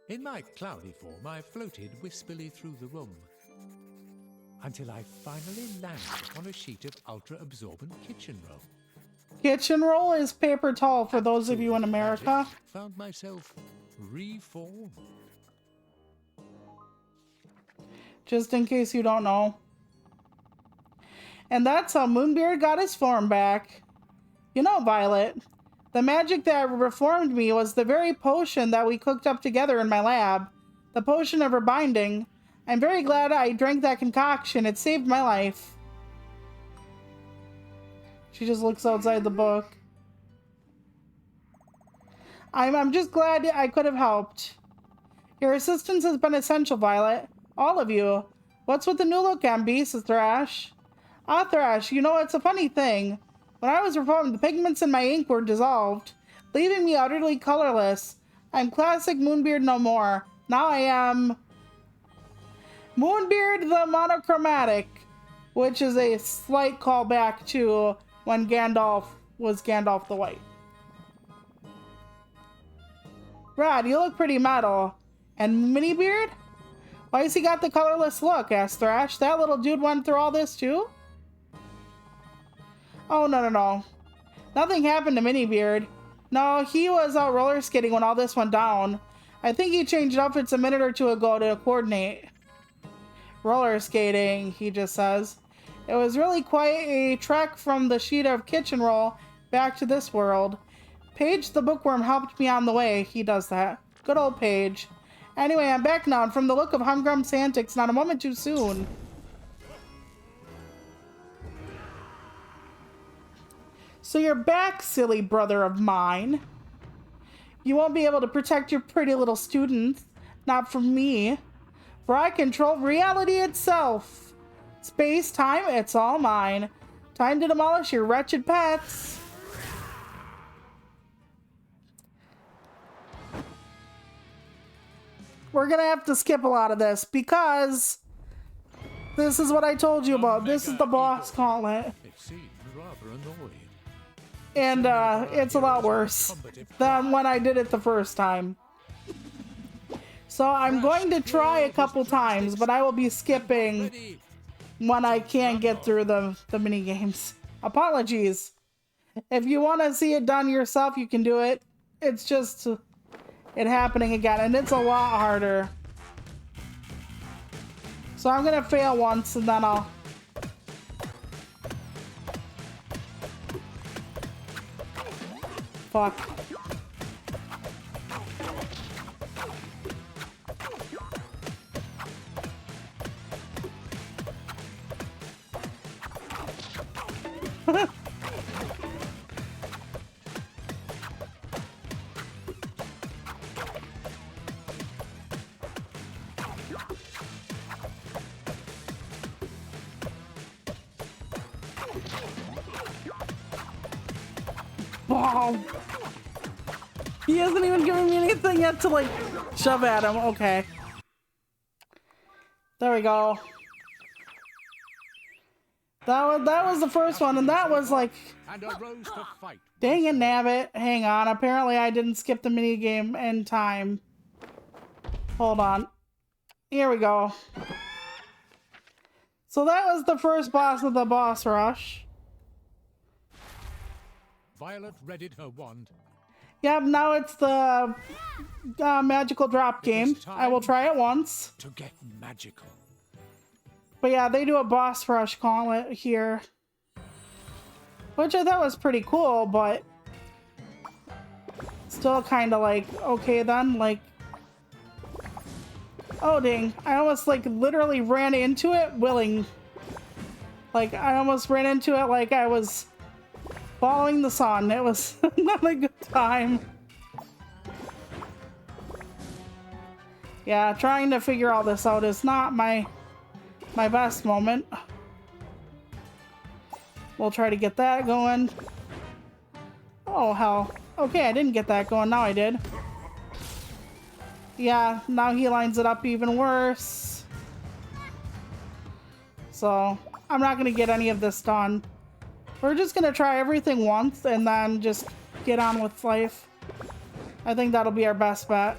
In my cloudy form, I floated wispily through the room until I finally landed on a sheet of ultra-absorbent kitchen roll. Kitchen roll is paper towel for those of you in America. Found myself reformed. Just in case you don't know. And that's how Moonbeard got his form back. You know, Violet, the magic that reformed me was the very potion that we cooked up together in my lab. The potion of rebinding. I'm very glad I drank that concoction. It saved my life. She just looks outside the book. I'm just glad I could have helped. Your assistance has been essential, Violet. All of you. What's with the new look, MB, says Thrash. Ah, Thrash, you know, it's a funny thing. When I was reformed, the pigments in my ink were dissolved, leaving me utterly colorless. I'm classic Moonbeard no more. Now I am Moonbeard the Monochromatic, which is a slight callback to when Gandalf was Gandalf the White. Brad, you look pretty metal. And Minibeard? Why has he got the colorless look? Asked Thrash. That little dude went through all this too? Oh, no. Nothing happened to Minibeard. No, he was out roller skating when all this went down. I think he changed outfits a minute or two ago to coordinate. Roller skating, he just says. It was really quite a trek from the sheet of kitchen roll back to this world. Paige the bookworm helped me on the way. He does that. Good old Paige. Anyway, I'm back now, and from the look of Humgrum's antics, not a moment too soon. So you're back, silly brother of mine. You won't be able to protect your pretty little students. Not from me. For I control reality itself. Space, time, it's all mine. Time to demolish your wretched pets. We're gonna have to skip a lot of this because this is what I told you about. This is the boss gauntlet. It seems rather annoyed. And it's a lot worse than when I did it the first time. So I'm going to try a couple times, but I will be skipping when I can't get through the mini games. Apologies. If you want to see it done yourself, you can do it. It's just it happening again, and it's a lot harder. So I'm gonna fail once, and then I'll... Fuck. Wow. He hasn't even given me anything yet to like shove at him. Okay. There we go. That was the first one, and that was like, dang it, nabbit. Hang on. Apparently I didn't skip the mini game in time. Hold on. Here we go. So that was the first boss of the boss rush. Violet readied her wand. Yep, now it's the magical drop game. I will try it once. To get magical. But yeah, they do a boss rush gauntlet here. Which I thought was pretty cool, but still kind of like, okay then, like... Oh dang, I almost like literally ran into it willing. Like, I almost ran into it like I was following the sun. It was not a good time. Yeah, trying to figure all this out is not my best moment. We'll try to get that going. Oh, hell. Okay, I didn't get that going. Now I did. Yeah, now he lines it up even worse. So, I'm not going to get any of this done. We're just going to try everything once and then just get on with life. I think that'll be our best bet.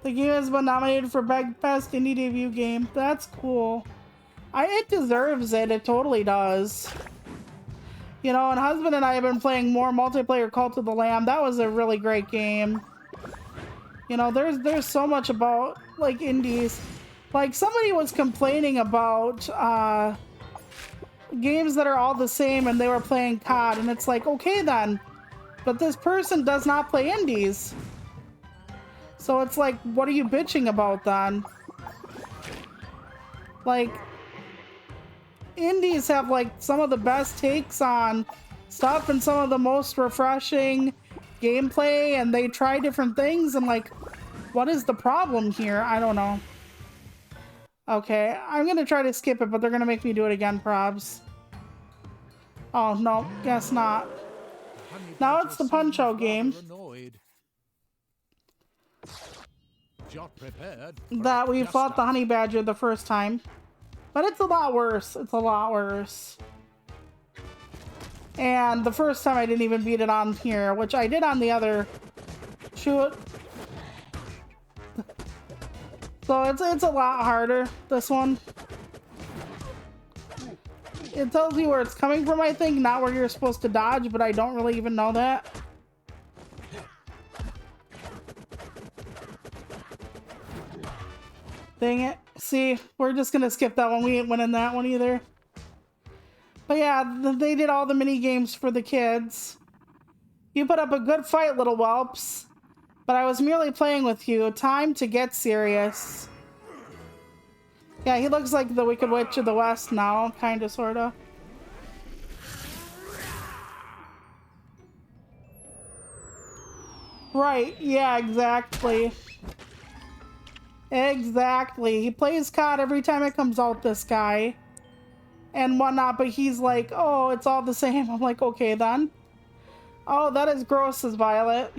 The game has been nominated for Best Indie Debut Game. That's cool. It deserves it. It totally does. You know, and husband and I have been playing more multiplayer Cult of the Lamb. That was a really great game. You know, there's so much about, like, indies. Like, somebody was complaining about games that are all the same and they were playing COD. And it's like, okay then. But this person does not play indies. So it's like, what are you bitching about then? Like, indies have like some of the best takes on stuff and some of the most refreshing gameplay, and they try different things, and like, what is the problem here? I don't know. Okay, I'm gonna try to skip it, but they're gonna make me do it again, probs. Oh, no, guess not. Now it's the Punch-Out game. That we fought the Honey Badger the first time. But it's a lot worse. It's a lot worse. And the first time I didn't even beat it on here, which I did on the other shoot. So it's a lot harder, this one. It tells you where it's coming from, I think, not where you're supposed to dodge, but I don't really even know that. Dang it. See, we're just gonna skip that one. We ain't winning that one either. But yeah, they did all the mini games for the kids. You put up a good fight, little whelps. But I was merely playing with you. Time to get serious. Yeah, he looks like the Wicked Witch of the West now. Kinda, sorta. Right, yeah, exactly. Exactly. He plays COD every time it comes out, this guy. And whatnot, but he's like, oh, it's all the same. I'm like, okay then. Oh, that is gross as Violet.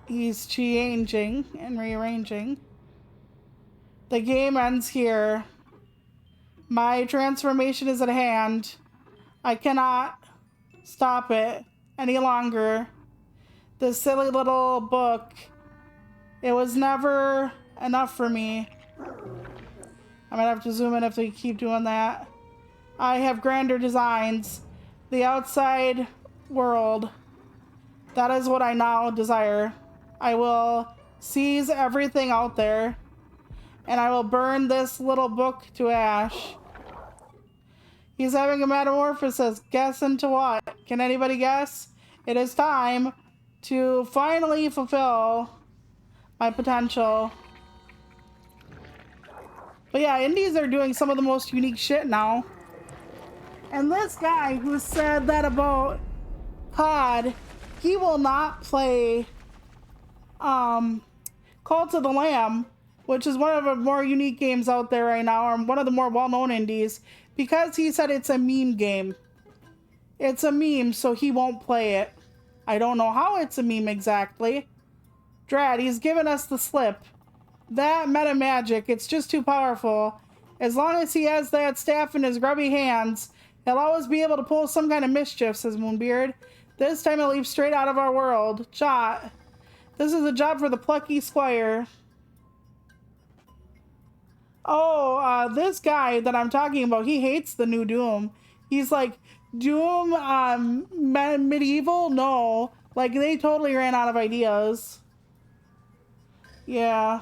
He's changing and rearranging. The game ends here. My transformation is at hand. I cannot stop it any longer. This silly little book. It was never enough for me. I might have to zoom in if we keep doing that. I have grander designs. The outside world. That is what I now desire. I will seize everything out there. And I will burn this little book to ash. He's having a metamorphosis. Guess into what? Can anybody guess? It is time to finally fulfill my potential. But yeah, indies are doing some of the most unique shit now. And this guy who said that about COD, he will not play Cult of the Lamb, which is one of the more unique games out there right now, or one of the more well-known indies, because he said it's a meme game. It's a meme, so he won't play it. I don't know how it's a meme exactly. Drat, he's given us the slip. That meta magic, it's just too powerful. As long as he has that staff in his grubby hands, he'll always be able to pull some kind of mischief, says Moonbeard. This time he'll leap straight out of our world. Jot. This is a job for the Plucky Squire. Oh, this guy that I'm talking about, he hates the new Doom. He's like, Doom, medieval? No. Like, they totally ran out of ideas. Yeah.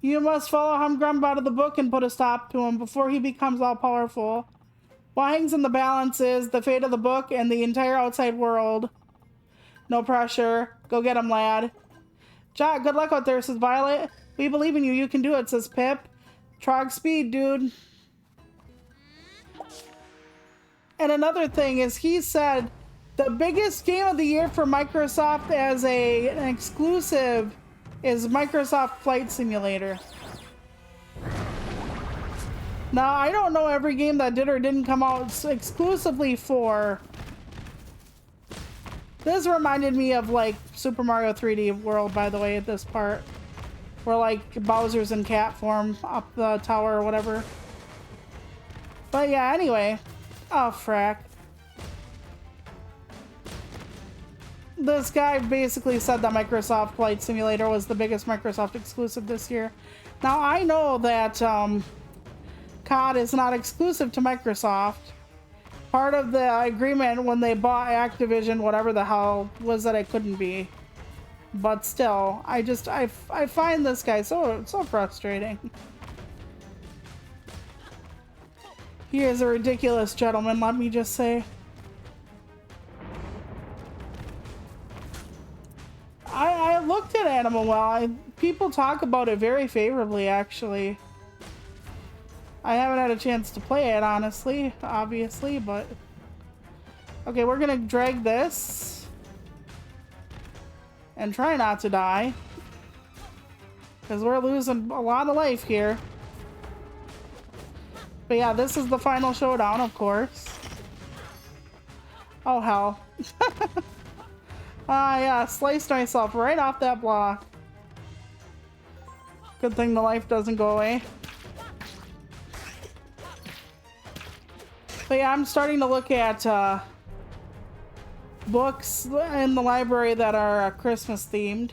You must follow Humgrump out of the book and put a stop to him before he becomes all-powerful. What hangs in the balance is the fate of the book and the entire outside world. No pressure. Go get him, lad. Jot, good luck out there, says Violet. We believe in you. You can do it, says Pip. Trog speed, dude. And another thing is he said The biggest game of the year for Microsoft as an exclusive is Microsoft Flight Simulator. Now, I don't know every game that did or didn't come out exclusively for... This reminded me of, like, Super Mario 3D World, by the way, at this part. Where, like, Bowser's in cat form up the tower or whatever. But yeah, anyway. Oh, frack. This guy basically said that Microsoft Flight Simulator was the biggest Microsoft exclusive this year. Now, I know that COD is not exclusive to Microsoft. Part of the agreement when they bought Activision, whatever the hell, was that it couldn't be. But still, I find this guy so frustrating. He is a ridiculous gentleman, let me just say. I looked at Animal Well. People talk about it very favorably, actually. I haven't had a chance to play it, honestly, obviously, but... Okay, we're gonna drag this. And try not to die. Because we're losing a lot of life here. But yeah, this is the final showdown, of course. Oh, hell. Ah, yeah, sliced myself right off that block. Good thing the life doesn't go away. But yeah, I'm starting to look at books in the library that are Christmas themed.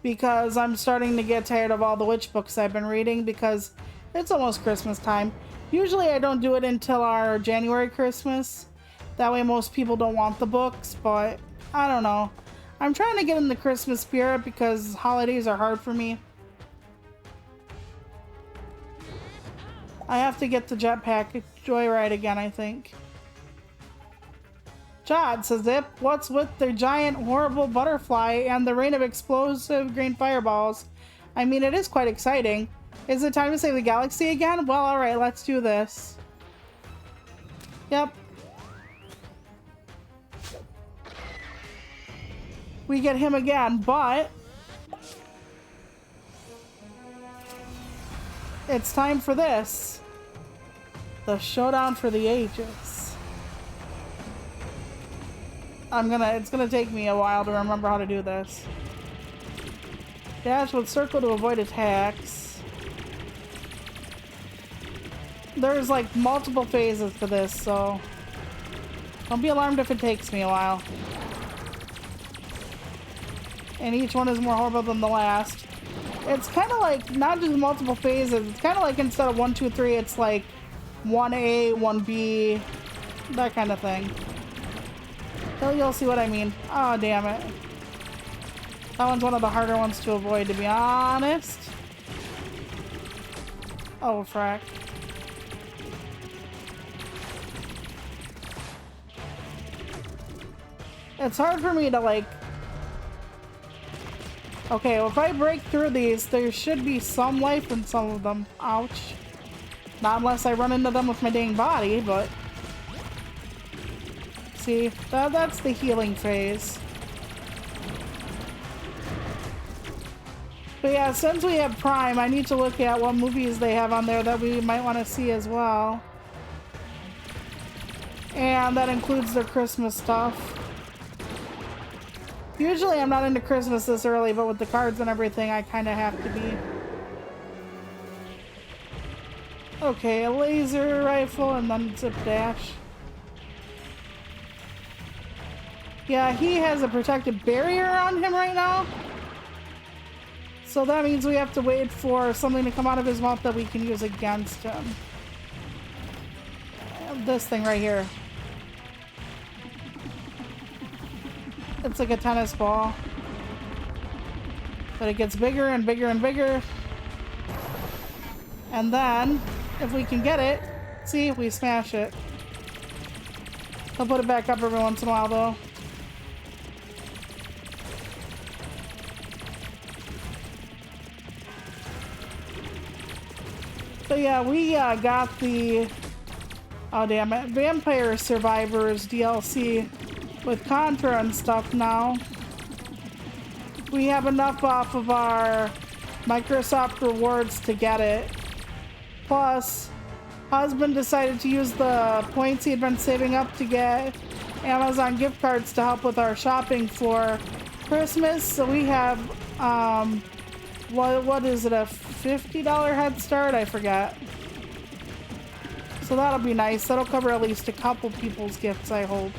Because I'm starting to get tired of all the witch books I've been reading because it's almost Christmas time. Usually I don't do it until our January Christmas. That way most people don't want the books, but I don't know. I'm trying to get in the Christmas spirit because holidays are hard for me. I have to get the jetpack joyride again, I think. Jod says, Zip, what's with the giant horrible butterfly and the rain of explosive green fireballs? I mean, it is quite exciting. Is it time to save the galaxy again? Well, alright, let's do this. Yep. We get him again, but... it's time for this. The showdown for the ages. It's gonna take me a while to remember how to do this. Dash with circle to avoid attacks. There's like multiple phases to this, so don't be alarmed if it takes me a while. And each one is more horrible than the last. It's kind of like not just multiple phases. It's kind of like instead of 1, 2, 3, it's like 1A, 1B, that kind of thing. You'll see what I mean. Oh, damn it. That one's one of the harder ones to avoid, to be honest. Oh, frack. It's hard for me to, like... Okay, well, if I break through these, there should be some life in some of them. Ouch. Not unless I run into them with my dang body, but... See, that's the healing phase. But yeah, since we have Prime, I need to look at what movies they have on there that we might want to see as well. And that includes their Christmas stuff. Usually I'm not into Christmas this early, but with the cards and everything, I kind of have to be. Okay, a laser rifle and then zip dash. Yeah, he has a protective barrier on him right now. So that means we have to wait for something to come out of his mouth that we can use against him. This thing right here. It's like a tennis ball. But it gets bigger and bigger and bigger. And then, if we can get it, see, we smash it. I'll put it back up every once in a while though. So yeah, we got the Oh, damn it. Vampire Survivors DLC with Contra and stuff now. We have enough off of our Microsoft rewards to get it. Plus, husband decided to use the points he had been saving up to get Amazon gift cards to help with our shopping for Christmas. So we have, what is it, a $50 head start? I forget. So that'll be nice. That'll cover at least a couple people's gifts, I hope.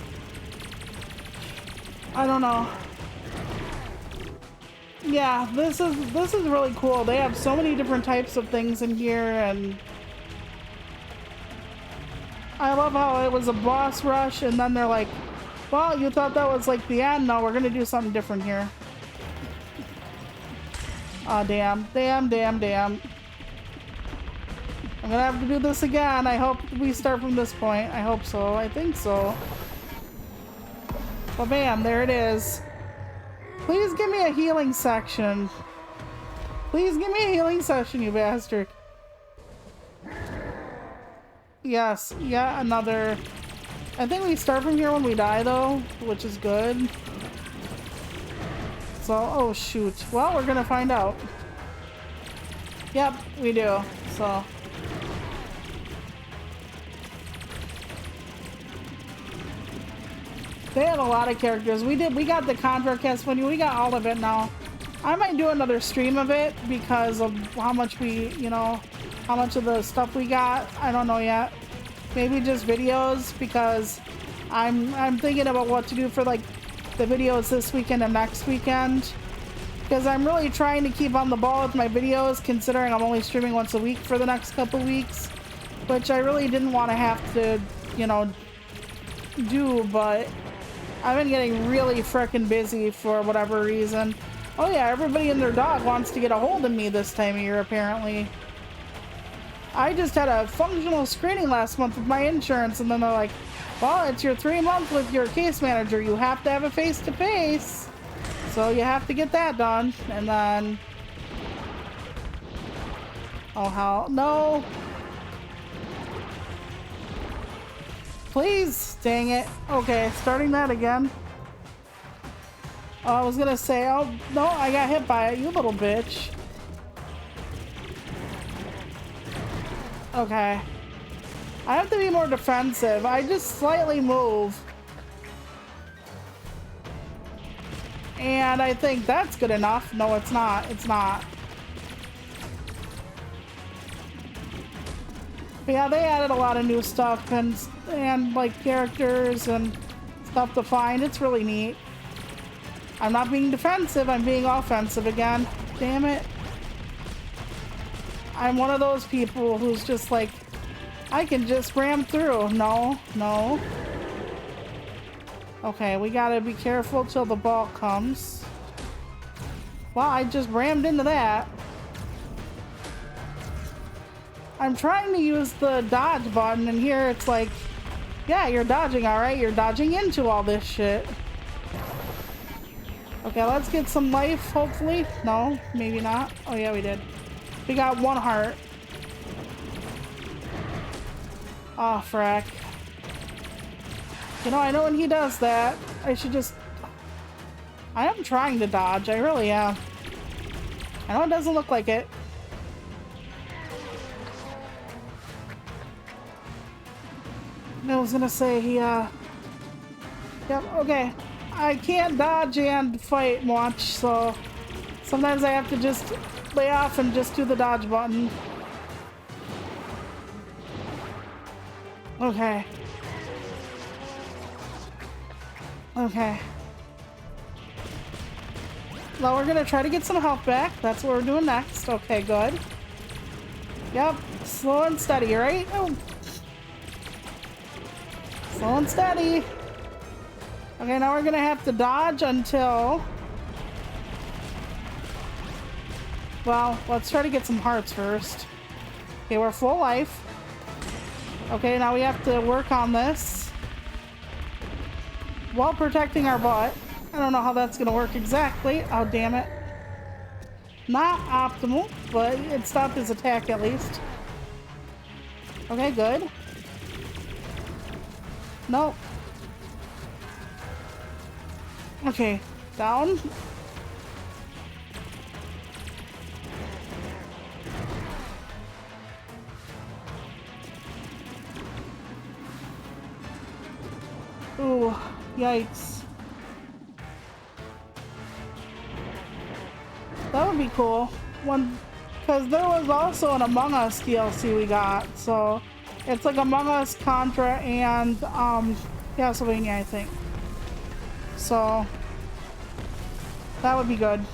I don't know. Yeah, this is really cool. They have so many different types of things in here, and I love how it was a boss rush, and then they're like, well, you thought that was like the end. No, we're gonna do something different here. Oh, damn. Damn, damn, damn. I'm gonna have to do this again. I hope we start from this point. I hope so. I think so. Well, bam, there it is. Please give me a healing section. Please give me a healing section, you bastard. Yes, yeah, another. I think we start from here when we die, though, which is good. So, oh shoot. Well, we're gonna find out. Yep, we do. So. They had a lot of characters. We got the Contra cast money. We got all of it now. I might do another stream of it because of how much we, you know, how much of the stuff we got. I don't know yet. Maybe just videos because I'm thinking about what to do for like the videos this weekend and next weekend. Because I'm really trying to keep on the ball with my videos considering I'm only streaming once a week for the next couple weeks. Which I really didn't want to have to, you know, do, but I've been getting really frickin' busy for whatever reason. Oh yeah, everybody and their dog wants to get a hold of me this time of year, apparently. I just had a functional screening last month with my insurance, and then they're like, well, it's your 3 month with your case manager. You have to have a face-to-face. So you have to get that done. And then... oh, hell. No! Please, dang it. Okay, starting that again. Oh, I was gonna say, oh, no, I got hit by it, you little bitch. Okay. I have to be more defensive. I just slightly move. And I think that's good enough. No, it's not. It's not. But yeah, they added a lot of new stuff and like characters and stuff to find. It's really neat. I'm not being defensive, I'm being offensive again. Damn it. I'm one of those people who's just like, I can just ram through. No, no. Okay, we gotta be careful till the ball comes. Well, I just rammed into that. I'm trying to use the dodge button, and here it's like, yeah, you're dodging, all right? You're dodging into all this shit. Okay, let's get some life, hopefully. No, maybe not. Oh, yeah, we did. We got 1 heart. Oh, frack. You know, I know when he does that, I should just... I am trying to dodge, I really am. I know it doesn't look like it. I was gonna say he, yep, okay. I can't dodge and fight much, so sometimes I have to just lay off and just do the dodge button. Okay. Okay. Well, we're gonna try to get some health back. That's what we're doing next. Okay, good. Yep, slow and steady, right? Oh. Slow and steady. Okay, now we're gonna have to dodge until... well, let's try to get some hearts first. Okay, we're full life. Okay, now we have to work on this while protecting our butt. I don't know how that's gonna work exactly. Oh, damn it. Not optimal, but it stopped his attack at least. Okay, good. Nope. Okay, down. Ooh, yikes. That would be cool. Because there was also an Among Us DLC we got, so it's like Among Us, Contra, and Castlevania, I think. So that would be good.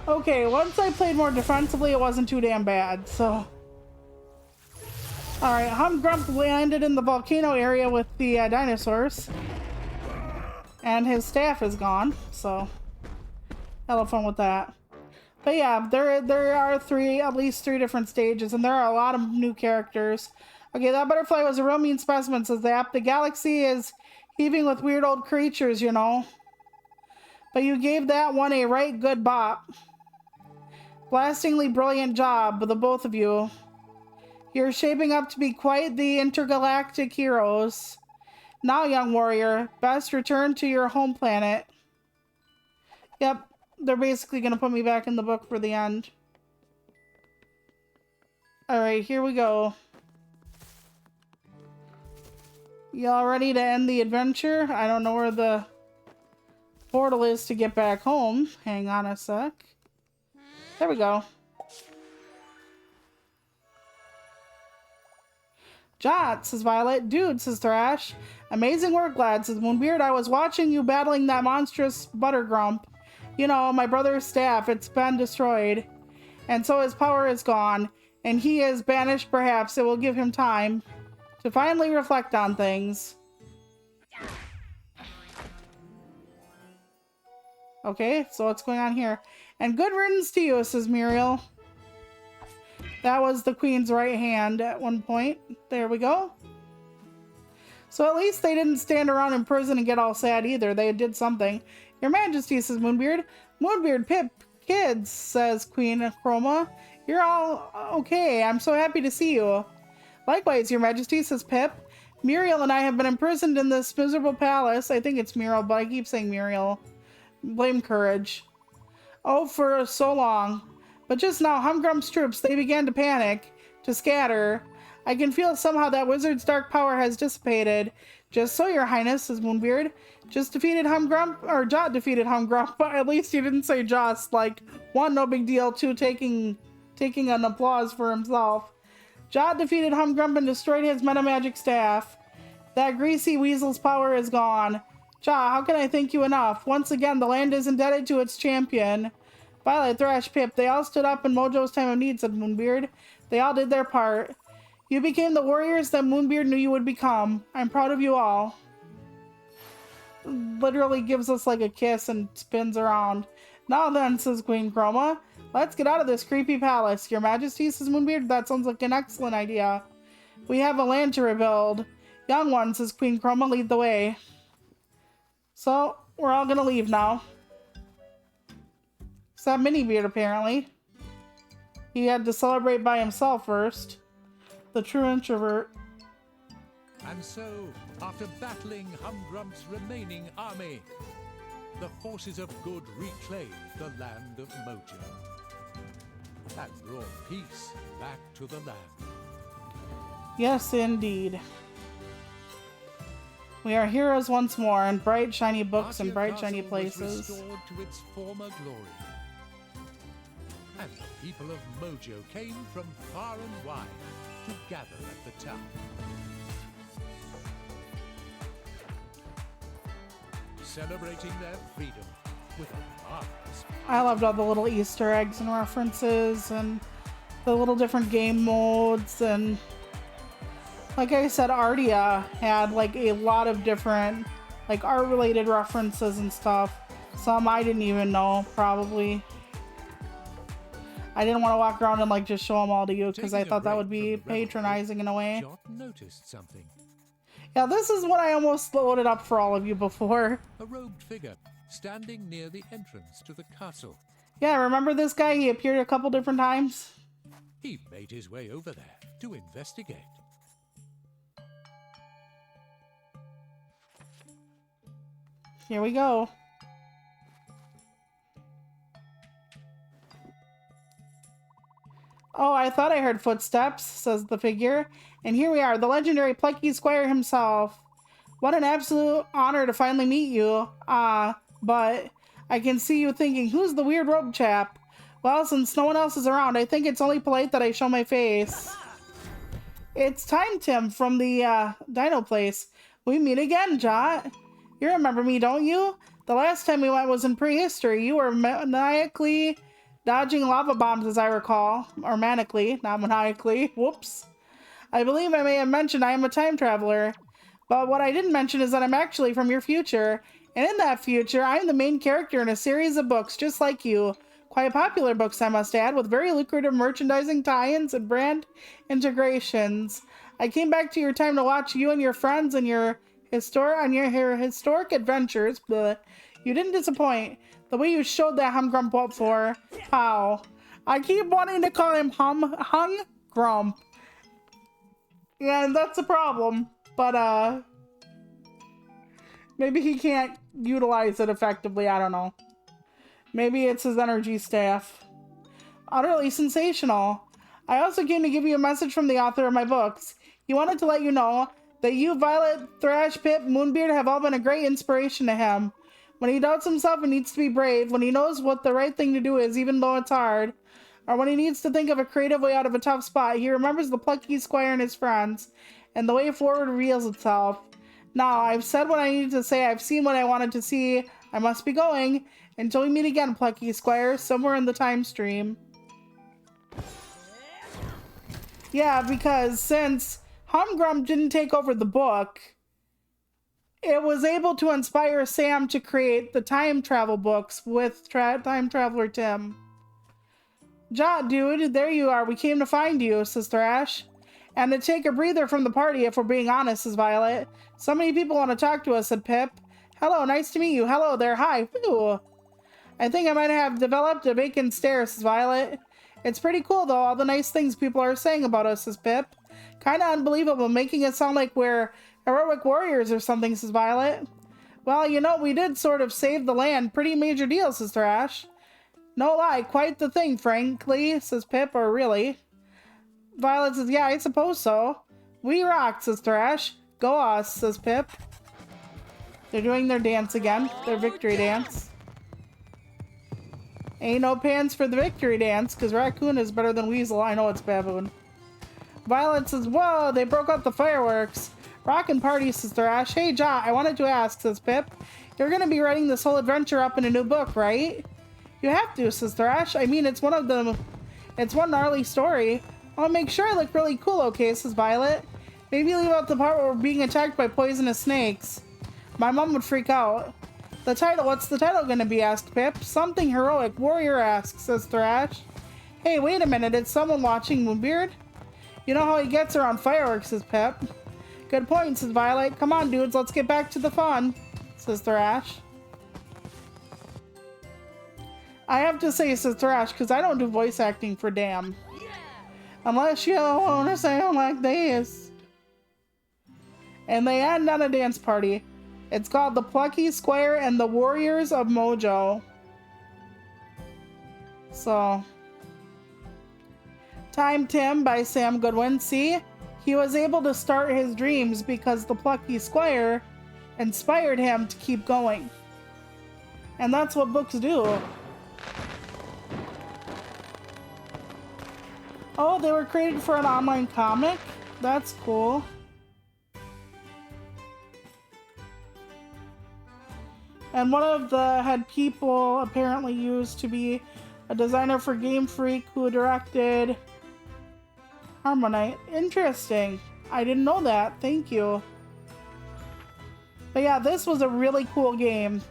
Okay, once I played more defensively, it wasn't too damn bad, so. Alright, Humgrump landed in the volcano area with the dinosaurs. And his staff is gone, so I'll have fun with that. But yeah, there are at least three different stages, and there are a lot of new characters. Okay, that butterfly was a real mean specimen, says the app. The galaxy is heaving with weird old creatures, you know. But you gave that one a right good bop. Blastingly brilliant job, the both of you. You're shaping up to be quite the intergalactic heroes. Now, young warrior, best return to your home planet. Yep, they're basically going to put me back in the book for the end. Alright, here we go. Y'all ready to end the adventure? I don't know where the portal is to get back home. Hang on a sec. There we go. Jot, says Violet. Dude, says Thrash. Amazing work, lad, says Moonbeard. I was watching you battling that monstrous Buttergrump. You know, my brother's staff. It's been destroyed. And so his power is gone. And he is banished, perhaps. It will give him time to finally reflect on things. Okay, so what's going on here? And good riddance to you, says Muriel. That was the queen's right hand at one point. There we go. So at least they didn't stand around in prison and get all sad either. They did something. Your Majesty, says Moonbeard. Moonbeard, Pip, kids, says Queen Chroma. You're all okay. I'm so happy to see you. Likewise, Your Majesty, says Pip. Muriel and I have been imprisoned in this miserable palace. I think it's Muriel, but I keep saying Muriel. Blame Courage. Oh, for so long. But just now, Humgrump's troops, they began to panic, to scatter. I can feel somehow that wizard's dark power has dissipated. Just so, Your Highness, says Moonbeard. Just defeated Humgrump, or Jot defeated Humgrump, but at least he didn't say just. Like, one, no big deal, two, taking an applause for himself. Jot defeated Humgrump and destroyed his metamagic staff. That greasy weasel's power is gone. Jot, how can I thank you enough? Once again, the land is indebted to its champion. Violet, Thrash, Pip, they all stood up in Mojo's time of need, said Moonbeard. They all did their part. You became the warriors that Moonbeard knew you would become. I'm proud of you all. Literally gives us like a kiss and spins around. Now then, says Queen Chroma, let's get out of this creepy palace. Your Majesty, says Moonbeard, that sounds like an excellent idea. We have a land to rebuild. Young one, says Queen Chroma, lead the way. So, we're all gonna leave now. Except Minibeard, apparently. He had to celebrate by himself first. The true introvert. And so, after battling Humgrump's remaining army, the forces of good reclaimed the land of Mojo and brought peace back to the land. Yes, indeed. We are heroes once more, in bright, shiny books and bright, shiny places. Was restored to its former glory. And the people of Mojo came from far and wide to gather at the town. Celebrating their freedom with a marvelous. I loved all the little Easter eggs and references and the little different game modes, and like I said, Ardia had like a lot of different like art related references and stuff. Some I didn't even know, probably. I didn't want to walk around and like just show them all to you because I thought that would be patronizing in a way. Jot noticed something. Yeah, this is what I almost loaded up for all of you before. A robed figure standing near the entrance to the castle. Yeah, remember this guy? He appeared a couple different times. He made his way over there to investigate. Here we go. Oh, I thought I heard footsteps, says the figure. And here we are, the legendary Plucky Squire himself. What an absolute honor to finally meet you. But I can see you thinking, who's the weird robe chap? Well, since no one else is around, I think it's only polite that I show my face. It's Time Tim from the Dino Place. We meet again, Jot. You remember me, don't you? The last time we went was in prehistory. You were maniacally dodging lava bombs, as I recall. Or manically, not maniacally. Whoops. I believe I may have mentioned I am a time traveler. But what I didn't mention is that I'm actually from your future. And in that future, I'm the main character in a series of books just like you. Quite popular books, I must add, with very lucrative merchandising tie-ins and brand integrations. I came back to your time to watch you and your friends and your historic adventures, but you didn't disappoint. The way you showed that Hum Grump up for. How? I keep wanting to call him Hung Grump. Yeah, and that's a problem. But, maybe he can't utilize it effectively, I don't know. Maybe it's his energy staff. Utterly sensational. I also came to give you a message from the author of my books. He wanted to let you know that you, Violet, Thrash, Pip, Moonbeard have all been a great inspiration to him. When he doubts himself and needs to be brave, when he knows what the right thing to do is even though it's hard, or when he needs to think of a creative way out of a tough spot, he remembers the Plucky Squire and his friends, and the way forward reveals itself. Now, I've said what I needed to say, I've seen what I wanted to see, I must be going. Until we meet again, Plucky Squire, somewhere in the time stream. Yeah, because since Humgrum didn't take over the book, it was able to inspire Sam to create the time travel books with Time Traveler Tim. Jot, dude, there you are. We came to find you, says Thrash. And to take a breather from the party, if we're being honest, says Violet. So many people want to talk to us, said Pip. Hello, nice to meet you. Hello there, hi. Woo. I think I might have developed a bacon stare, says Violet. It's pretty cool, though, all the nice things people are saying about us, says Pip. Kinda unbelievable, making it sound like we're heroic warriors or something, says Violet. Well, you know, we did sort of save the land. Pretty major deal, says Thrash. No lie, quite the thing, frankly, says Pip, or really. Violet says, yeah, I suppose so. We rocked, says Thrash. Go us, says Pip. They're doing their dance again, their victory dance. Ain't no pants for the victory dance, because Raccoon is better than Weasel. I know it's Baboon. Violet says, whoa, they broke out the fireworks. Rockin' party, says Thrash. Hey, Jot, I wanted to ask, says Pip. You're going to be writing this whole adventure up in a new book, right? You have to, says Thrash. I mean, it's one gnarly story. I'll make sure I look really cool, okay, says Violet. Maybe leave out the part where we're being attacked by poisonous snakes. My mom would freak out. The title, what's the title gonna be, asked Pip. Something heroic, warrior-esque, says Thrash. Hey, wait a minute, it's someone watching Moonbeard? You know how he gets around fireworks, says Pip. Good point, says Violet. Come on, dudes, let's get back to the fun, says Thrash. I have to say, says Thrash, because I don't do voice acting for damn. Unless you want to sound like this. And they end on a dance party. It's called the Plucky Squire and the Warriors of Mojo. So, Time Tim by Sam Goodwin. See, he was able to start his dreams because the Plucky Squire inspired him to keep going. And that's what books do. Oh, they were created for an online comic? That's cool. And one of the head people apparently used to be a designer for Game Freak who directed Harmonite. Interesting. I didn't know that. Thank you. But yeah, this was a really cool game.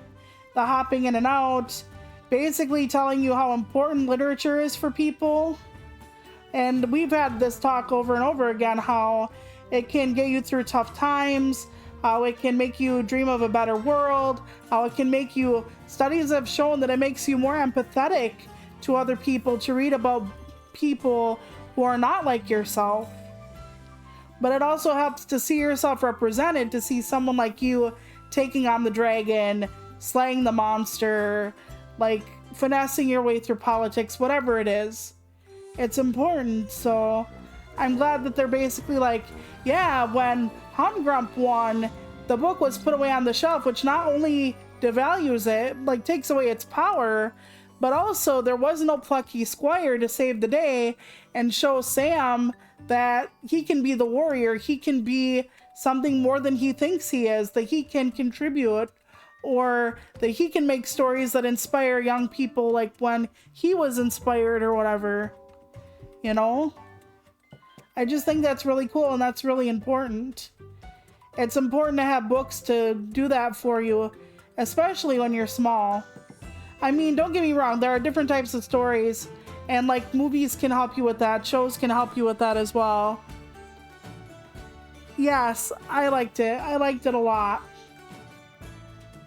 The hopping in and out, basically telling you how important literature is for people. And we've had this talk over and over again, how it can get you through tough times, how it can make you dream of a better world, how it can make you, studies have shown that it makes you more empathetic to other people, to read about people who are not like yourself. But it also helps to see yourself represented, to see someone like you taking on the dragon, slaying the monster, like finessing your way through politics, whatever it is. It's important. So I'm glad that they're basically like, yeah, when Humgrump won, the book was put away on the shelf, which not only devalues it, like takes away its power, but also there was no plucky Squire to save the day and show Sam that he can be the warrior, he can be something more than he thinks he is, that he can contribute, or that he can make stories that inspire young people like when he was inspired or whatever, you know? I just think that's really cool and that's really important. It's important to have books to do that for you, especially when you're small. I mean, don't get me wrong, there are different types of stories, and like movies can help you with that, shows can help you with that as well. Yes, I liked it. I liked it a lot.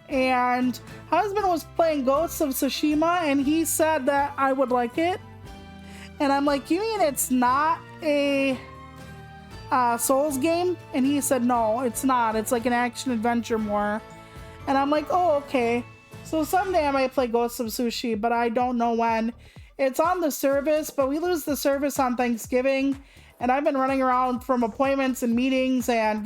And husband was playing Ghosts of Tsushima and he said that I would like it. And I'm like, you mean it's not a Souls game? And he said, no, it's not. It's like an action adventure more. And I'm like, oh, okay. So someday I might play Ghosts of Tsushima, but I don't know when. It's on the service, but we lose the service on Thanksgiving. And I've been running around from appointments and meetings and